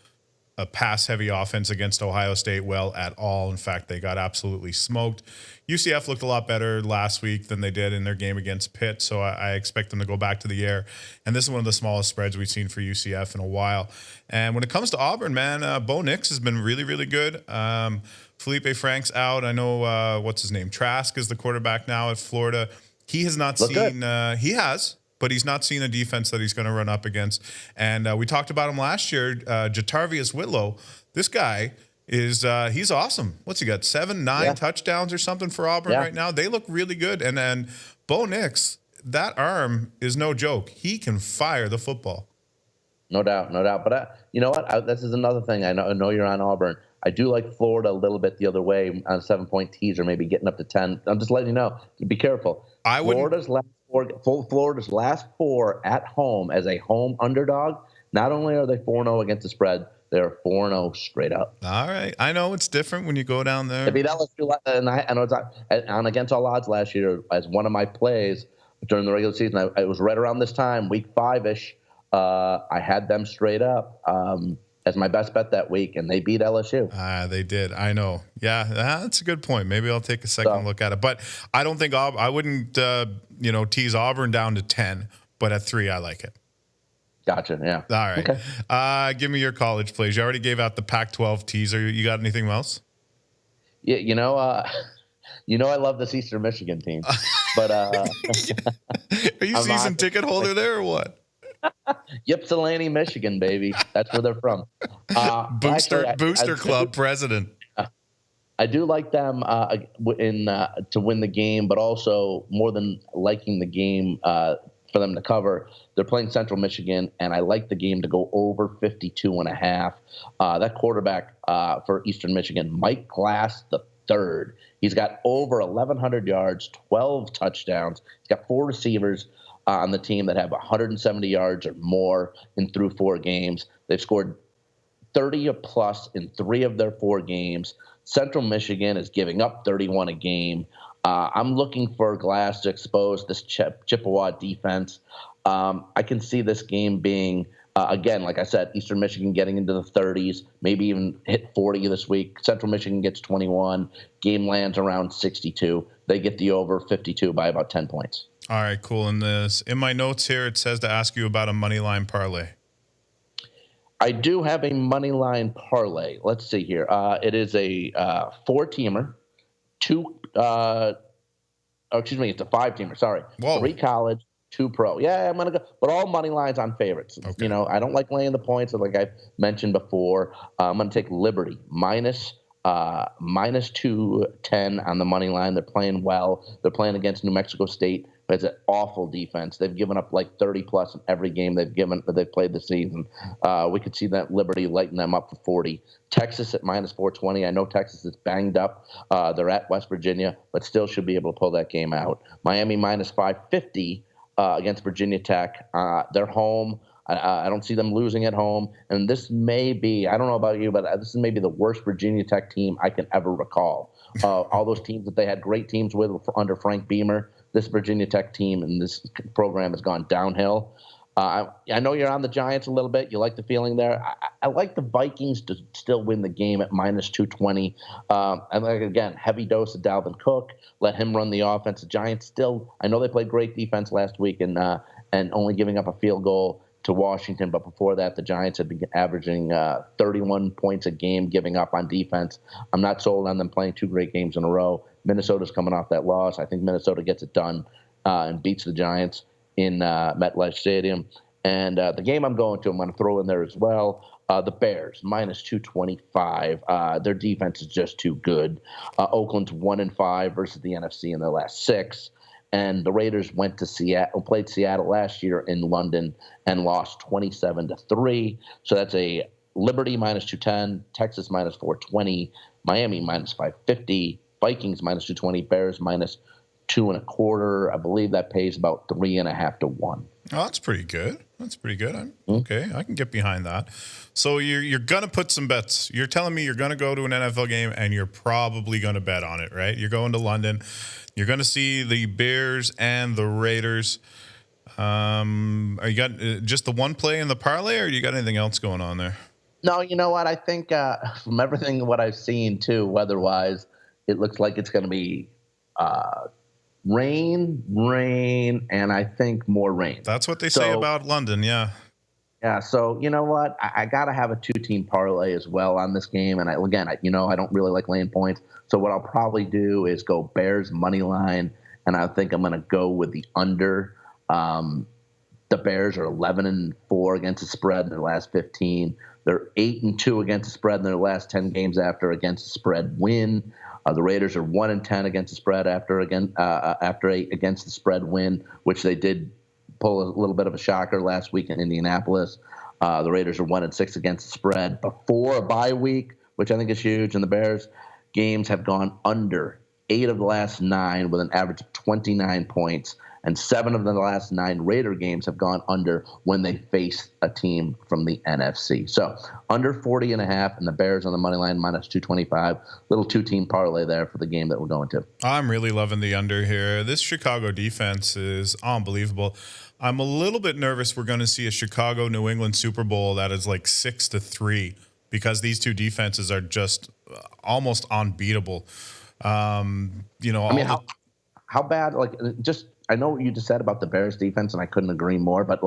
Speaker 1: a pass-heavy offense against Ohio State well at all. In fact, they got absolutely smoked. UCF looked a lot better last week than they did in their game against Pitt, so I expect them to go back to the air. And this is one of the smallest spreads we've seen for UCF in a while. And when it comes to Auburn, man, Bo Nix has been really, really good. Felipe Frank's out. I know, what's his name? Trask is the quarterback now at Florida. He has not seen he has. But he's not seen a defense that he's going to run up against. And we talked about him last year, Jatarvius Whitlow. This guy is he's awesome. What's he got, 7-9 touchdowns or something for Auburn right now? They look really good. And then Bo Nix, that arm is no joke. He can fire the football.
Speaker 2: No doubt. But you know what? This is another thing. I know you're on Auburn. I do like Florida a little bit the other way on a 7-point teaser, maybe getting up to 10. I'm just letting you know. Be careful. Florida's last 4 at home as a home underdog, Not only are they 4-0 against the spread, they're 4-0 straight up.
Speaker 1: All right. I know it's different when you go down there.
Speaker 2: They beat LSU, and I know it's on Against All Odds last year as one of my plays during the regular season. It was right around this time, week 5-ish. I had them straight up as my best bet that week, and they beat LSU.
Speaker 1: They did. I know. Yeah, that's a good point. Maybe I'll take a second look at it. But I don't think I wouldn't tease Auburn down to 10, but at 3, I like it.
Speaker 2: Gotcha. Yeah.
Speaker 1: All right.
Speaker 2: Okay.
Speaker 1: Give me your college plays. You already gave out the Pac-12 teaser. You got anything else?
Speaker 2: Yeah. I love this Eastern Michigan team, but
Speaker 1: are you season ticket holder there or what?
Speaker 2: Ypsilanti, Michigan, baby. That's where they're from.
Speaker 1: Booster Club president.
Speaker 2: I do like them to win the game, but also more than liking the game for them to cover, they're playing Central Michigan, and I like the game to go over 52.5. That quarterback for Eastern Michigan, Mike Glass III, he's got over 1,100 yards, 12 touchdowns. He's got 4 receivers on the team that have 170 yards or more through 4 games. They've scored 30 or plus in 3 of their 4 games. Central Michigan is giving up 31 a game. I'm looking for Glass to expose this Chippewa defense. I can see this game being, again, like I said, Eastern Michigan getting into the 30s, maybe even hit 40 this week. Central Michigan gets 21. Game lands around 62. They get the over 52 by about 10 points.
Speaker 1: All right, cool. In my notes here, it says to ask you about a money line parlay.
Speaker 2: I do have a money line parlay. Let's see here. It is a 4-teamer, it's a 5-teamer. Sorry.
Speaker 1: Whoa.
Speaker 2: 3 college, 2 pro. Yeah, I'm gonna go, but all money lines on favorites.
Speaker 1: Okay.
Speaker 2: I don't like laying the points, like I've mentioned before. I'm gonna take Liberty minus 210 on the money line. They're playing well. They're playing against New Mexico State. It's an awful defense. They've given up like 30 plus in every game they've played this season. We could see that Liberty lighten them up for 40. Texas at minus 420. I know Texas is banged up. They're at West Virginia, but still should be able to pull that game out. Miami minus 550 against Virginia Tech. They're home. I don't see them losing at home. And this may be, I don't know about you, but this is maybe the worst Virginia Tech team I can ever recall. All those teams that they had great teams with under Frank Beamer, this Virginia Tech team and this program has gone downhill. I know you're on the Giants a little bit. You like the feeling there. I like the Vikings to still win the game at minus 220. And again, heavy dose of Dalvin Cook. Let him run the offense. The Giants still, I know they played great defense last week and only giving up a field goal to Washington. But before that, the Giants had been averaging 31 points a game giving up on defense. I'm not sold on them playing 2 great games in a row. Minnesota's coming off that loss. I think Minnesota gets it done and beats the Giants in MetLife Stadium. And the game I'm going to throw in there as well. The Bears, minus 225. Their defense is just too good. Oakland's 1-5 versus the NFC in their last 6. And the Raiders went to Seattle, played Seattle last year in London and lost 27-3. So that's a Liberty minus 210, Texas minus 420, Miami minus 550, Vikings minus 220, Bears minus 2.25. I believe that pays about 3.5 to 1.
Speaker 1: Oh, that's pretty good. Okay, I can get behind that. So you're gonna put some bets. You're telling me you're gonna go to an NFL game and you're probably gonna bet on it, right? You're going to London. You're gonna see the Bears and the Raiders. Are you got just the one play in the parlay, or you got anything else going on there?
Speaker 2: No, you know what? I think from everything what I've seen too, weather-wise, it looks like it's going to be rain, and I think more rain.
Speaker 1: That's what they say about London, yeah.
Speaker 2: Yeah, so you know what? I got to have a 2-team parlay as well on this game. And I don't really like laying points. So what I'll probably do is go Bears money line, and I think I'm going to go with the under. The Bears are 11-4 against the spread in their last 15. They're 8-2 against the spread in their last 10 games after against the spread win. The Raiders are 1-10 against the spread after against the spread win, which they did pull a little bit of a shocker last week in Indianapolis. The Raiders are 1-6 against the spread before a bye week, which I think is huge. And the Bears games have gone under 8 of the last 9 with an average of 29 points. And 7 of the last 9 Raider games have gone under when they face a team from the NFC. So under 40.5, and the Bears on the money line minus 225. Little 2-team parlay there for the game that we're going to.
Speaker 1: I'm really loving the under here. This Chicago defense is unbelievable. I'm a little bit nervous we're going to see a Chicago-New England Super Bowl that is like 6-3 because these two defenses are just almost unbeatable.
Speaker 2: How bad, I know what you just said about the Bears defense, and I couldn't agree more, but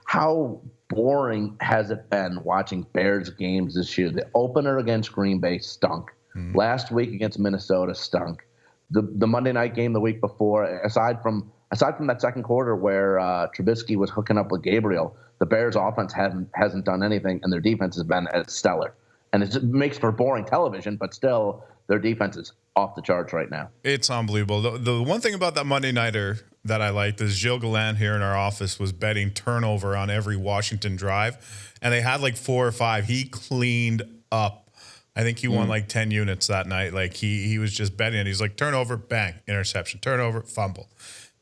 Speaker 2: how boring has it been watching Bears games this year? The opener against Green Bay stunk. Last week against Minnesota stunk. The Monday night game the week before, aside from that second quarter where Trubisky was hooking up with Gabriel, the Bears offense hasn't done anything, and their defense has been stellar. And it makes for boring television, but still, their defense is off the charts right now.
Speaker 1: It's unbelievable. The one thing about that Monday nighter that I liked is Gilles Gallant here in our office was betting turnover on every Washington drive, and they had 4 or 5. He cleaned up. I think he won 10 units that night. He was just betting it. He's like, turnover, bang, interception, turnover, fumble,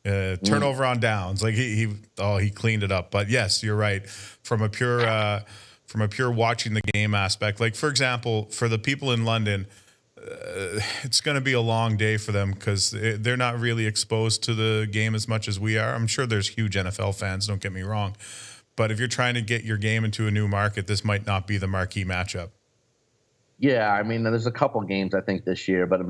Speaker 1: turnover on downs. He cleaned it up. But yes, you're right. From a pure watching the game aspect, for example, for the people in London, it's going to be a long day for them because they're not really exposed to the game as much as we are. I'm sure there's huge NFL fans, don't get me wrong. But if you're trying to get your game into a new market, this might not be the marquee matchup.
Speaker 2: Yeah, there's a couple games I think this year, but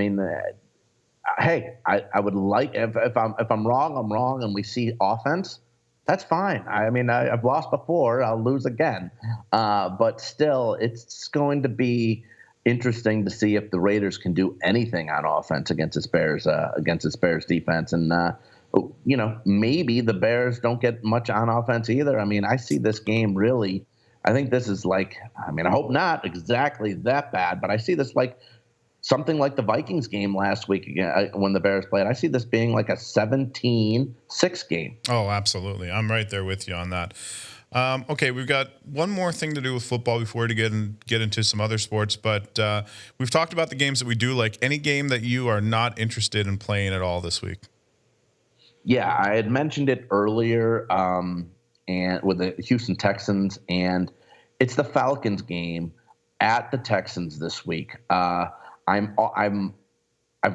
Speaker 2: hey, I would like if I'm wrong, I'm wrong, and we see offense. That's fine. I've lost before. I'll lose again. But still, it's going to be interesting to see if the Raiders can do anything on offense against this Bears defense. And, maybe the Bears don't get much on offense either. I see this game really – I think this is I hope not exactly that bad, but I see this something like the Vikings game last week again when the Bears played. I see this being a 17-6 game.
Speaker 1: Oh, absolutely. I'm right there with you on that. Okay, we've got one more thing to do with football before we get into some other sports, but we've talked about the games that we do like. Any game that you are not interested in playing at all this week?
Speaker 2: Yeah, I had mentioned it earlier and with the Houston Texans, and it's the Falcons game at the Texans this week. I've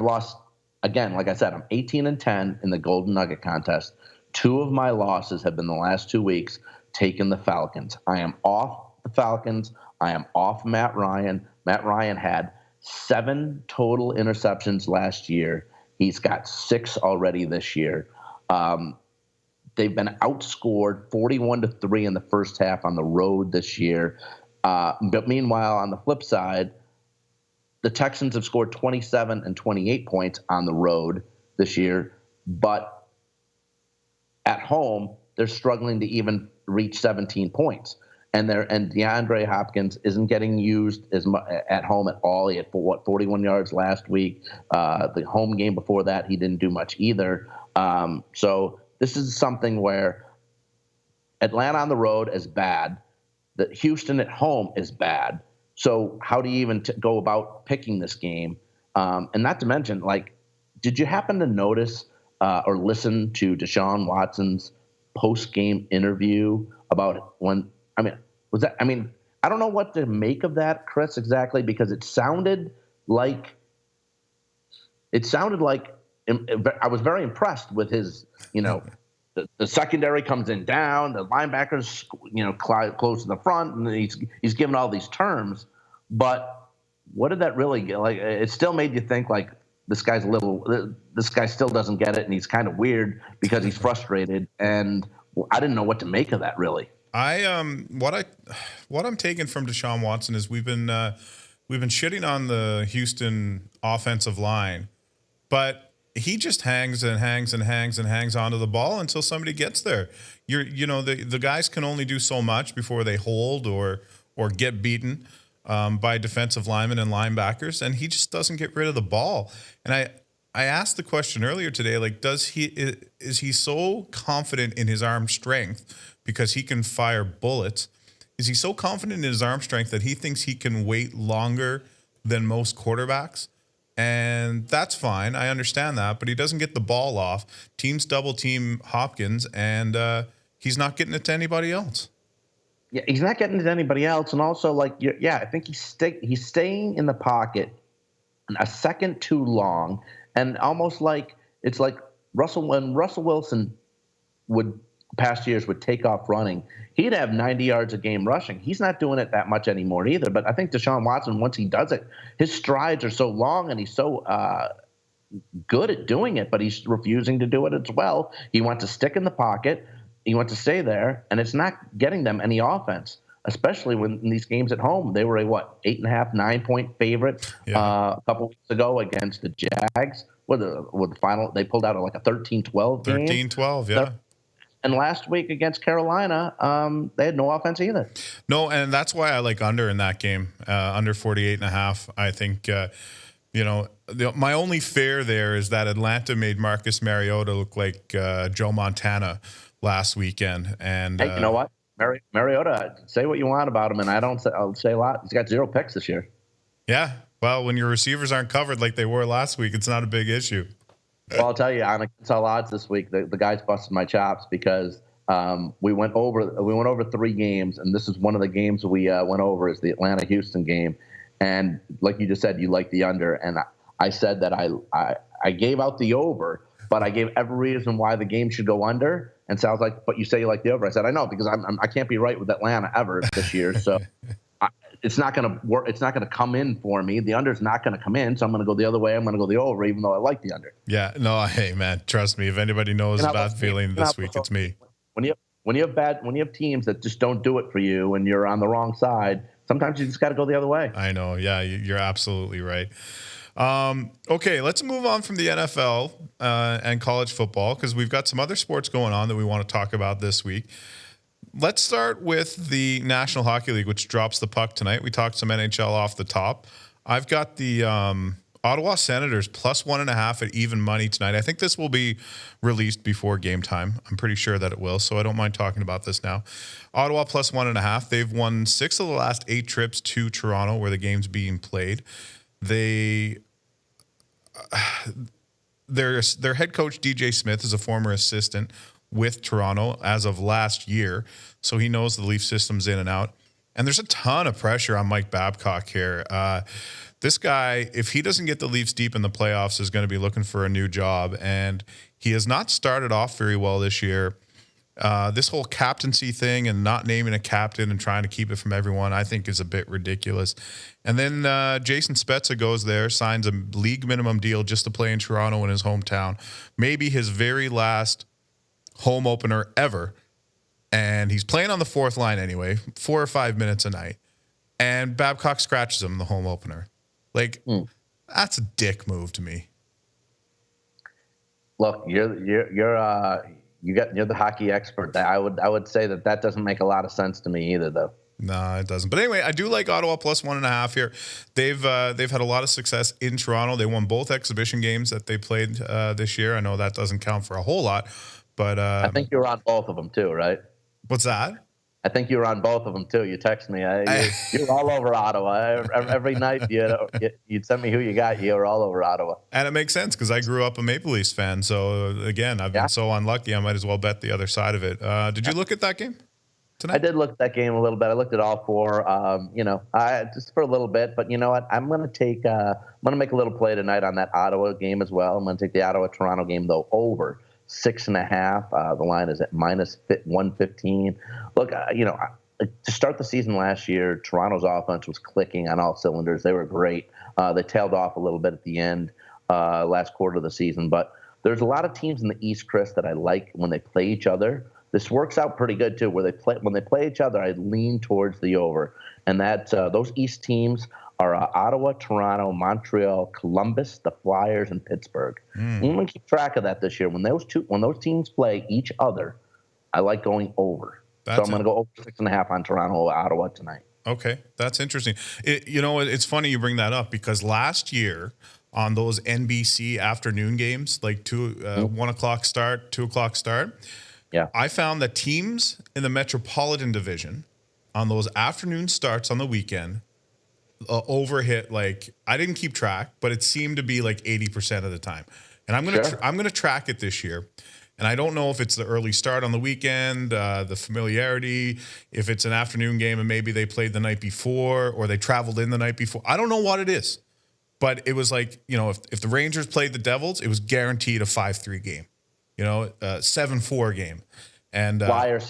Speaker 2: lost again. Like I said, I'm 18-10 in the Golden Nugget contest. 2 of my losses have been the last 2 weeks taking the Falcons. I am off the Falcons. I am off Matt Ryan. Matt Ryan had 7 total interceptions last year. He's got 6 already this year. They've been outscored 41-3 in the first half on the road this year. But meanwhile, on the flip side, the Texans have scored 27 and 28 points on the road this year. But at home, they're struggling to even reach 17 points. And DeAndre Hopkins isn't getting used as much at home at all. He had 41 yards last week. The home game before that, he didn't do much either. So this is something where Atlanta on the road is bad. That Houston at home is bad. So how do you even go about picking this game? And not to mention, did you happen to notice or listen to Deshaun Watson's post-game interview about when? I don't know what to make of that, Kris, exactly, because it sounded like I was very impressed with his, the secondary comes in down, the linebackers, close to the front, and he's given all these terms. But what did that really get? It still made you think this guy still doesn't get it, and he's kind of weird because he's frustrated. And I didn't know what to make of that really.
Speaker 1: What I'm taking from Deshaun Watson is we've been shitting on the Houston offensive line, but he just hangs and hangs and hangs and hangs onto the ball until somebody gets there. The guys can only do so much before they hold or get beaten by defensive linemen and linebackers, and he just doesn't get rid of the ball. And I asked the question earlier today, is he so confident in his arm strength because he can fire bullets? Is he so confident in his arm strength that he thinks he can wait longer than most quarterbacks And that's fine. I understand that. But he doesn't get the ball off. Teams double team Hopkins, and he's not getting it to anybody else.
Speaker 2: Yeah, he's not getting it to anybody else. And also, like, I think he's staying in the pocket a second too long. And almost like it's like when Russell Wilson past years would take off running, he'd have 90 yards a game rushing. He's not doing it that much anymore either. But I think Deshaun Watson, once he does it, his strides are so long and he's so good at doing it, but he's refusing to do it as well. He wants to stick in the pocket. He wants to stay there, and it's not getting them any offense, especially when in these games at home. They were a 8.5, 9-point favorite a couple weeks ago against the Jags. With the final, they pulled out a 13-12 game.
Speaker 1: 13-12, yeah.
Speaker 2: And last week against Carolina, they had no offense either.
Speaker 1: No, and that's why I like under in that game, under 48.5. I think, my only fear there is that Atlanta made Marcus Mariota look like Joe Montana last weekend. And
Speaker 2: hey, you know what? Mariota, say what you want about him, and I'll say a lot. He's got 0 picks this year.
Speaker 1: Yeah. Well, when your receivers aren't covered like they were last week, it's not a big issue.
Speaker 2: Well, I'll tell you, on Against All Odds this week, the guys busted my chops because we went over 3 games, and this is one of the games we went over is the Atlanta-Houston game. And like you just said, you like the under, and I said that I gave out the over, but I gave every reason why the game should go under. And Sal's like, but you say you like the over. I said, I know, because I can't be right with Atlanta ever this year. So it's not going to work. It's not going to come in for me. The under's not going to come in. So I'm going to go the other way. I'm going to go the over, even though I like the under.
Speaker 1: Yeah. No, hey, man, trust me. If anybody knows a bad feeling this week, it's me.
Speaker 2: When you have teams that just don't do it for you and you're on the wrong side, sometimes you just got to go the other way.
Speaker 1: I know. Yeah, you're absolutely right. Okay, let's move on from the NFL and college football because we've got some other sports going on that we want to talk about this week. Let's start with the National Hockey League, which drops the puck tonight. We talked some NHL off the top. I've got the Ottawa Senators plus 1.5 at even money tonight. I think this will be released before game time. I'm pretty sure that it will, so I don't mind talking about this now. Ottawa plus 1.5. They've won 6 of the last 8 trips to Toronto where the game's being played. Their head coach, DJ Smith, is a former assistant with Toronto as of last year, so he knows the Leaf system's in and out. And there's a ton of pressure on Mike Babcock here. This guy, if he doesn't get the Leafs deep in the playoffs, is going to be looking for a new job, and he has not started off very well this year. This whole captaincy thing and not naming a captain and trying to keep it from everyone, I think is a bit ridiculous. And then Jason Spezza goes there, signs a league minimum deal just to play in Toronto in his hometown. Maybe his very last home opener ever. And he's playing on the 4th line anyway, 4 or 5 minutes a night. And Babcock scratches him in the home opener. That's a dick move to me.
Speaker 2: Look, you're the hockey expert. I would say that doesn't make a lot of sense to me either, though.
Speaker 1: No, it doesn't. But anyway, I do like Ottawa plus 1.5 here. They've had a lot of success in Toronto. They won both exhibition games that they played this year. I know that doesn't count for a whole lot, but I
Speaker 2: think you were on both of them too, right?
Speaker 1: What's that?
Speaker 2: I think you were on both of them too. You text me. You're all over Ottawa. Every night you'd send me who you got. You were all over Ottawa.
Speaker 1: And it makes sense because I grew up a Maple Leafs fan. So, again, I've been so unlucky I might as well bet the other side of it. Did you look at that game tonight?
Speaker 2: I did look at that game a little bit. I looked at all 4, just for a little bit. But you know what? I'm going to make a little play tonight on that Ottawa game as well. I'm going to take the Ottawa-Toronto game, though, over 6.5. The line is at minus 115. Look, to start the season last year, Toronto's offense was clicking on all cylinders. They were great. They tailed off a little bit at the end last quarter of the season. But there's a lot of teams in the East, Chris, that I like when they play each other. This works out pretty good, too, when they play each other, I lean towards the over. And those East teams are Ottawa, Toronto, Montreal, Columbus, the Flyers, and Pittsburgh. I'm going to keep track of that this year. When those teams play each other, I like going over. So I'm going to go over 6.5 on Toronto, Ottawa tonight.
Speaker 1: Okay, that's interesting. It's funny you bring that up because last year on those NBC afternoon games, like 1 o'clock start, 2 o'clock start, I found that teams in the Metropolitan Division on those afternoon starts on the weekend, overhit. Like, I didn't keep track, but it seemed to be like 80% of the time. And I'm gonna track it this year. And I don't know if it's the early start on the weekend, the familiarity, if it's an afternoon game and maybe they played the night before or they traveled in the night before. I don't know what it is. But it was like, if the Rangers played the Devils, it was guaranteed a 5-3 game, 7-4 game. And
Speaker 2: Flyer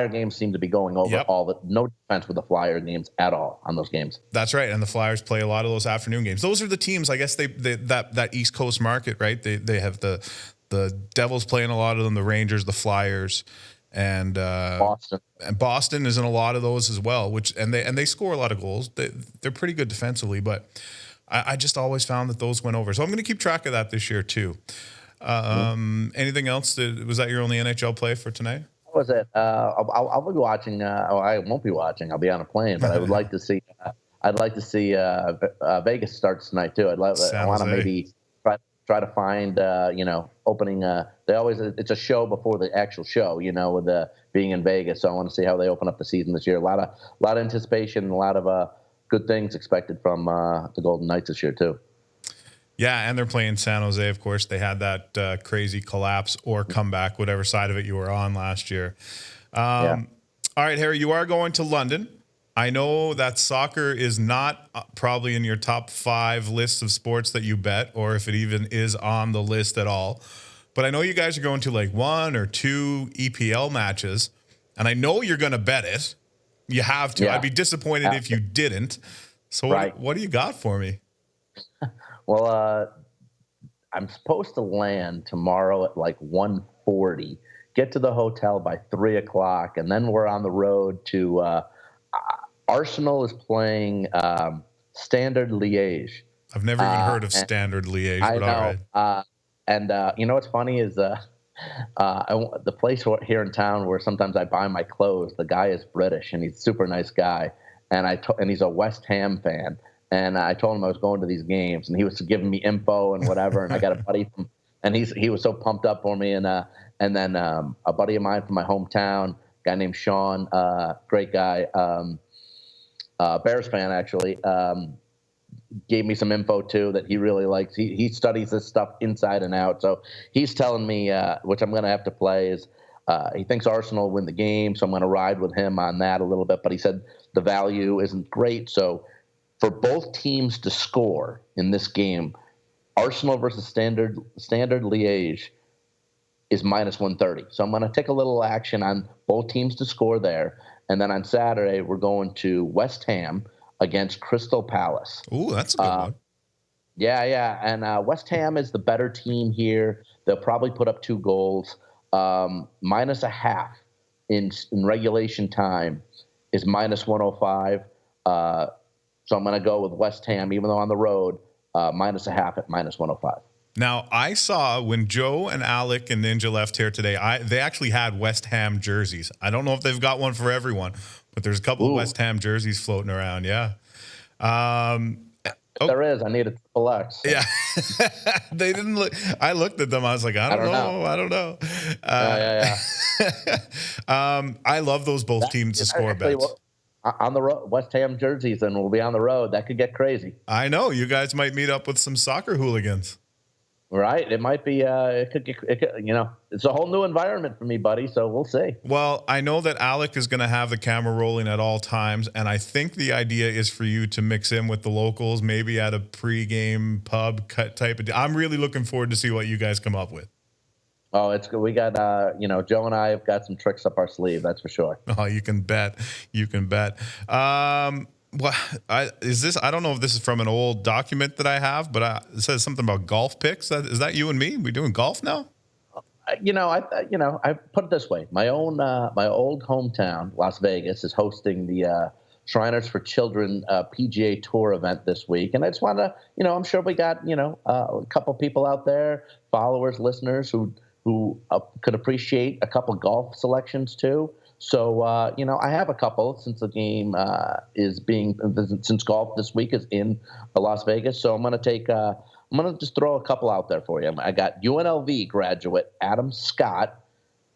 Speaker 2: games seem to be going over no defense with the Flyer games at all on those games.
Speaker 1: That's right. And the Flyers play a lot of those afternoon games. Those are the teams, I guess, that East Coast market, right? They have the Devils playing a lot of them, the Rangers, the Flyers, and
Speaker 2: Boston.
Speaker 1: And Boston is in a lot of those as well, and they score a lot of goals. They're pretty good defensively, but I just always found that those went over. So I'm going to keep track of that this year too. Anything else? Was that your only NHL play for tonight?
Speaker 2: What was it? I'll be watching. I won't be watching. I'll be on a plane, but I would like to see. I'd like to see Vegas starts tonight too. I want to maybe try to find opening. It's a show before the actual show. With being in Vegas, so I want to see how they open up the season this year. A lot of anticipation, a lot of good things expected from the Golden Knights this year too.
Speaker 1: Yeah, and they're playing San Jose, of course. They had that crazy collapse or comeback, whatever side of it you were on last year. All right, Harry, you are going to London. I know that soccer is not probably in your top 5 lists of sports that you bet, or if it even is on the list at all. But I know you guys are going to like 1 or 2 EPL matches, and I know you're going to bet it. You have to. Yeah. I'd be disappointed if you didn't. So what do you got for me?
Speaker 2: Well, I'm supposed to land tomorrow at like 1:40, get to the hotel by 3 o'clock, and then we're on the road to Arsenal is playing Standard Liège.
Speaker 1: I've never even heard of Standard Liège.
Speaker 2: I know. All right. And what's funny is the place here in town where sometimes I buy my clothes, the guy is British and he's a super nice guy, and he's a West Ham fan. And I told him I was going to these games, and he was giving me info and whatever. And I got a buddy and he was so pumped up for me. And then a buddy of mine from my hometown, a guy named Sean, great guy, Bears fan actually, gave me some info too that he really likes. He studies this stuff inside and out. So he's telling me, which I'm going to have to play, is he thinks Arsenal will win the game. So I'm going to ride with him on that a little bit. But he said the value isn't great. So for both teams to score in this game, Arsenal versus Standard Liège is minus 130. So I'm going to take a little action on both teams to score there. And then on Saturday, we're going to West Ham against Crystal Palace.
Speaker 1: Ooh, that's a good one.
Speaker 2: Yeah. And West Ham is the better team here. They'll probably put up 2 goals. Minus a half in regulation time is minus 105. So I'm going to go with West Ham, even though on the road, minus a half at minus 105.
Speaker 1: Now, I saw when Joe and Alec and Ninja left here today, they actually had West Ham jerseys. I don't know if they've got one for everyone, but there's a couple of West Ham jerseys floating around. Yeah.
Speaker 2: There is. I need a triple X.
Speaker 1: Yeah. They didn't look. I looked at them. I was like, I don't know. I love those both teams to score bets.
Speaker 2: On the road, West Ham jerseys, and we'll be on the road. That could get crazy.
Speaker 1: I know. You guys might meet up with some soccer hooligans.
Speaker 2: Right. It might be, it could, it's a whole new environment for me, buddy. So we'll see.
Speaker 1: Well, I know that Alec is going to have the camera rolling at all times. And I think the idea is for you to mix in with the locals, maybe at a pregame pub cut type of. I'm really looking forward to see what you guys come up with.
Speaker 2: Oh, it's good. We got, Joe and I have got some tricks up our sleeve. That's for sure.
Speaker 1: Oh, you can bet. Is this? I don't know if this is from an old document that I have, but it says something about golf picks. Is that you and me? We doing golf now?
Speaker 2: I put it this way: my old hometown, Las Vegas, is hosting the Shriners for Children PGA Tour event this week, and I just want to, I'm sure we got, a couple people out there, followers, listeners who could appreciate a couple golf selections too. So, I have a couple since the game since golf this week is in Las Vegas. So I'm going to just throw a couple out there for you. I got UNLV graduate Adam Scott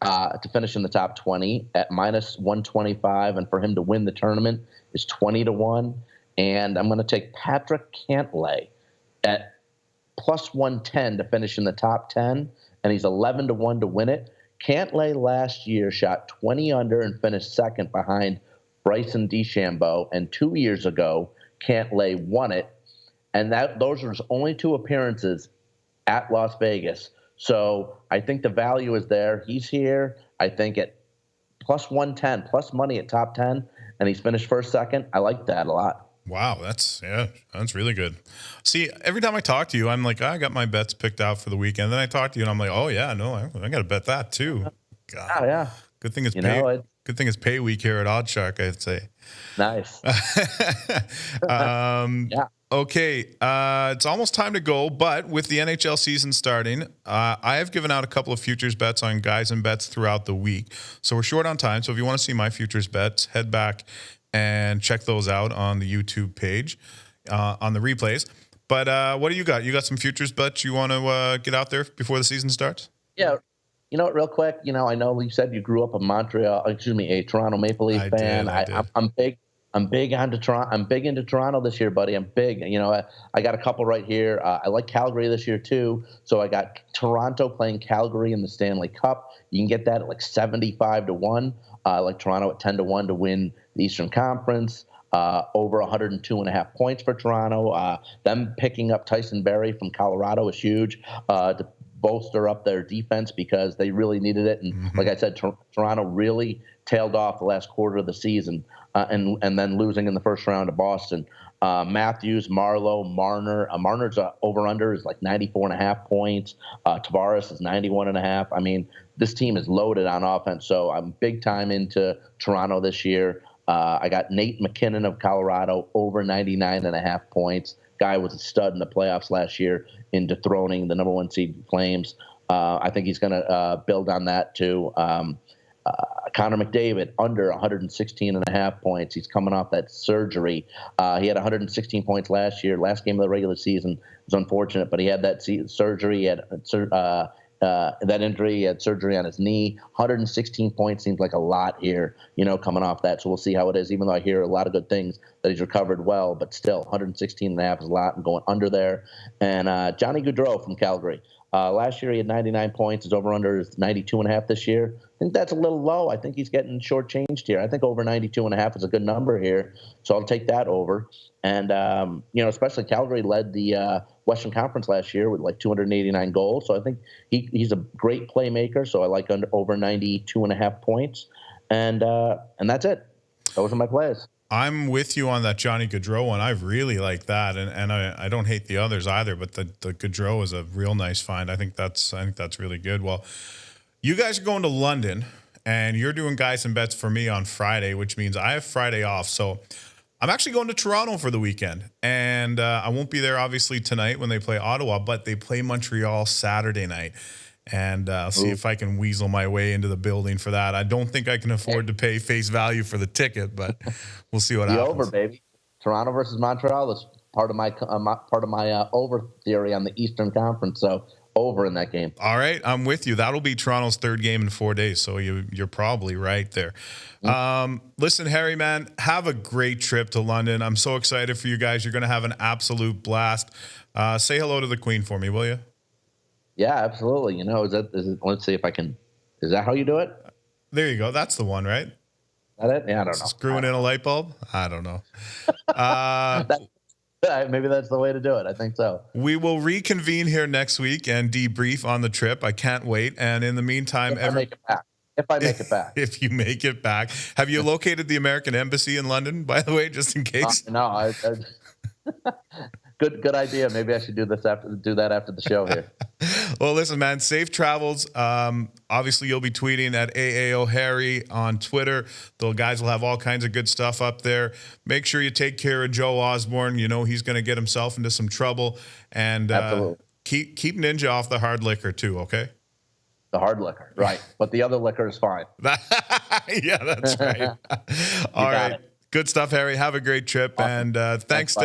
Speaker 2: to finish in the top 20 at minus 125. And for him to win the tournament is 20-1. and I'm going to take Patrick Cantlay at plus 110 to finish in the top 10, and he's 11-1 to win it. Cantlay last year shot 20 under and finished second behind Bryson DeChambeau, and 2 years ago, Cantlay won it, and those are his only 2 appearances at Las Vegas. So I think the value is there. He's here, I think, at plus 110, plus money at top 10, and he's finished first, second. I like that a lot.
Speaker 1: Wow, that's really good. See, every time I talk to you, I'm like, I got my bets picked out for the weekend. Then I talk to you, and I'm like, oh yeah, no, I got to bet that too. God.
Speaker 2: Oh yeah.
Speaker 1: Good thing it's good thing it's pay week here at Oddshark, I'd say.
Speaker 2: Nice.
Speaker 1: Yeah. Okay, it's almost time to go, but with the NHL season starting, I have given out a couple of futures bets on guys and bets throughout the week. So we're short on time. So if you want to see my futures bets, head back and check those out on the YouTube page on the replays. But what do you got? You got some futures bets you want to get out there before the season starts?
Speaker 2: Yeah. You know what, real quick, I know you said you grew up a Toronto Maple Leaf fan.
Speaker 1: I did.
Speaker 2: I'm big into Toronto. I'm big into Toronto this year, buddy. I'm big. I got a couple right here. I like Calgary this year too. So I got Toronto playing Calgary in the Stanley Cup. You can get that at like 75-1. I like Toronto at 10-1 to win the Eastern Conference. Over 102.5 points for Toronto. Them picking up Tyson Barrie from Colorado is huge to bolster up their defense because they really needed it. And like I said, Toronto really tailed off the last quarter of the season and then losing in the first round to Boston. Matthews, Marlowe, Marner. Marner's over-under is like 94.5 points. Tavares is 91.5. I mean, this team is loaded on offense, so I'm big time into Toronto this year. I got Nate McKinnon of Colorado over 99.5 points. Guy was a stud in the playoffs last year in dethroning the number 1 seed Flames. I think he's going to build on that too. Connor McDavid under 116.5 points. He's coming off that surgery. He had 116 points last year. Last game of the regular season was unfortunate, but he had that surgery. He had that injury. He had surgery on his knee. 116 points seems like a lot here, coming off that. So we'll see how it is, even though I hear a lot of good things that he's recovered well, but still 116.5 is a lot and going under there. And Johnny Gaudreau from Calgary. Last year he had 99 points. His over-under is 92.5 this year. I think that's a little low. I think he's getting shortchanged here. I think over 92.5 is a good number here, so I'll take that over. And especially Calgary led the Western Conference last year with like 289 goals. So I think he's a great playmaker. So I like over 92.5 points, and that's it. Those are my plays.
Speaker 1: I'm with you on that Johnny Gaudreau one. I really like that, and I don't hate the others either. But the Gaudreau is a real nice find. I think that's really good. Well, you guys are going to London, and you're doing guys and bets for me on Friday, which means I have Friday off. So I'm actually going to Toronto for the weekend, and I won't be there obviously tonight when they play Ottawa, but they play Montreal Saturday night. And I'll see if I can weasel my way into the building for that. I don't think I can afford to pay face value for the ticket, but we'll see what happens.
Speaker 2: Over, baby. Toronto versus Montreal is part of my over theory on the Eastern Conference. So over in that game.
Speaker 1: All right, I'm with you. That'll be Toronto's third game in 4 days, so you're probably right there. Listen, Harry, man, have a great trip to London. I'm so excited for you guys. You're going to have an absolute blast. Say hello to the Queen for me, will you?
Speaker 2: Yeah, absolutely. Let's see if I can. Is that how you do it?
Speaker 1: There you go. That's the one, right?
Speaker 2: Is that it? Yeah, I don't know.
Speaker 1: Screwing in a light bulb? I don't know.
Speaker 2: Maybe that's the way to do it. I think so.
Speaker 1: We will reconvene here next week and debrief on the trip. I can't wait. And in the meantime,
Speaker 2: if I make it back.
Speaker 1: If you make it back. Have you located the American Embassy in London, by the way, just in case?
Speaker 2: No, Good idea. Maybe I should do that after the show here.
Speaker 1: Well, listen, man, safe travels. Obviously, you'll be tweeting at AAOHarry on Twitter. The guys will have all kinds of good stuff up there. Make sure you take care of Joe Osborne. He's going to get himself into some trouble. And keep Ninja off the hard liquor too, okay?
Speaker 2: The hard liquor, right. But the other liquor is fine.
Speaker 1: Yeah, that's right. All right. Good stuff, Harry. Have a great trip. Awesome. And thanks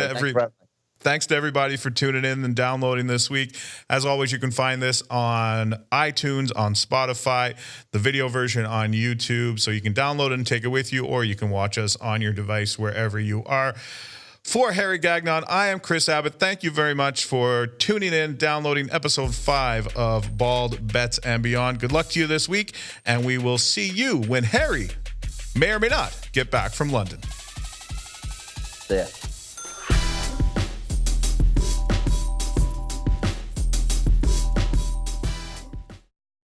Speaker 1: to everybody for tuning in and downloading this week. As always, you can find this on iTunes, on Spotify, the video version on YouTube. So you can download it and take it with you, or you can watch us on your device wherever you are. For Harry Gagnon, I am Kris Abbott. Thank you very much for tuning in, downloading episode 5 of Bald Bets and Beyond. Good luck to you this week, and we will see you when Harry may or may not get back from London.
Speaker 2: Yeah.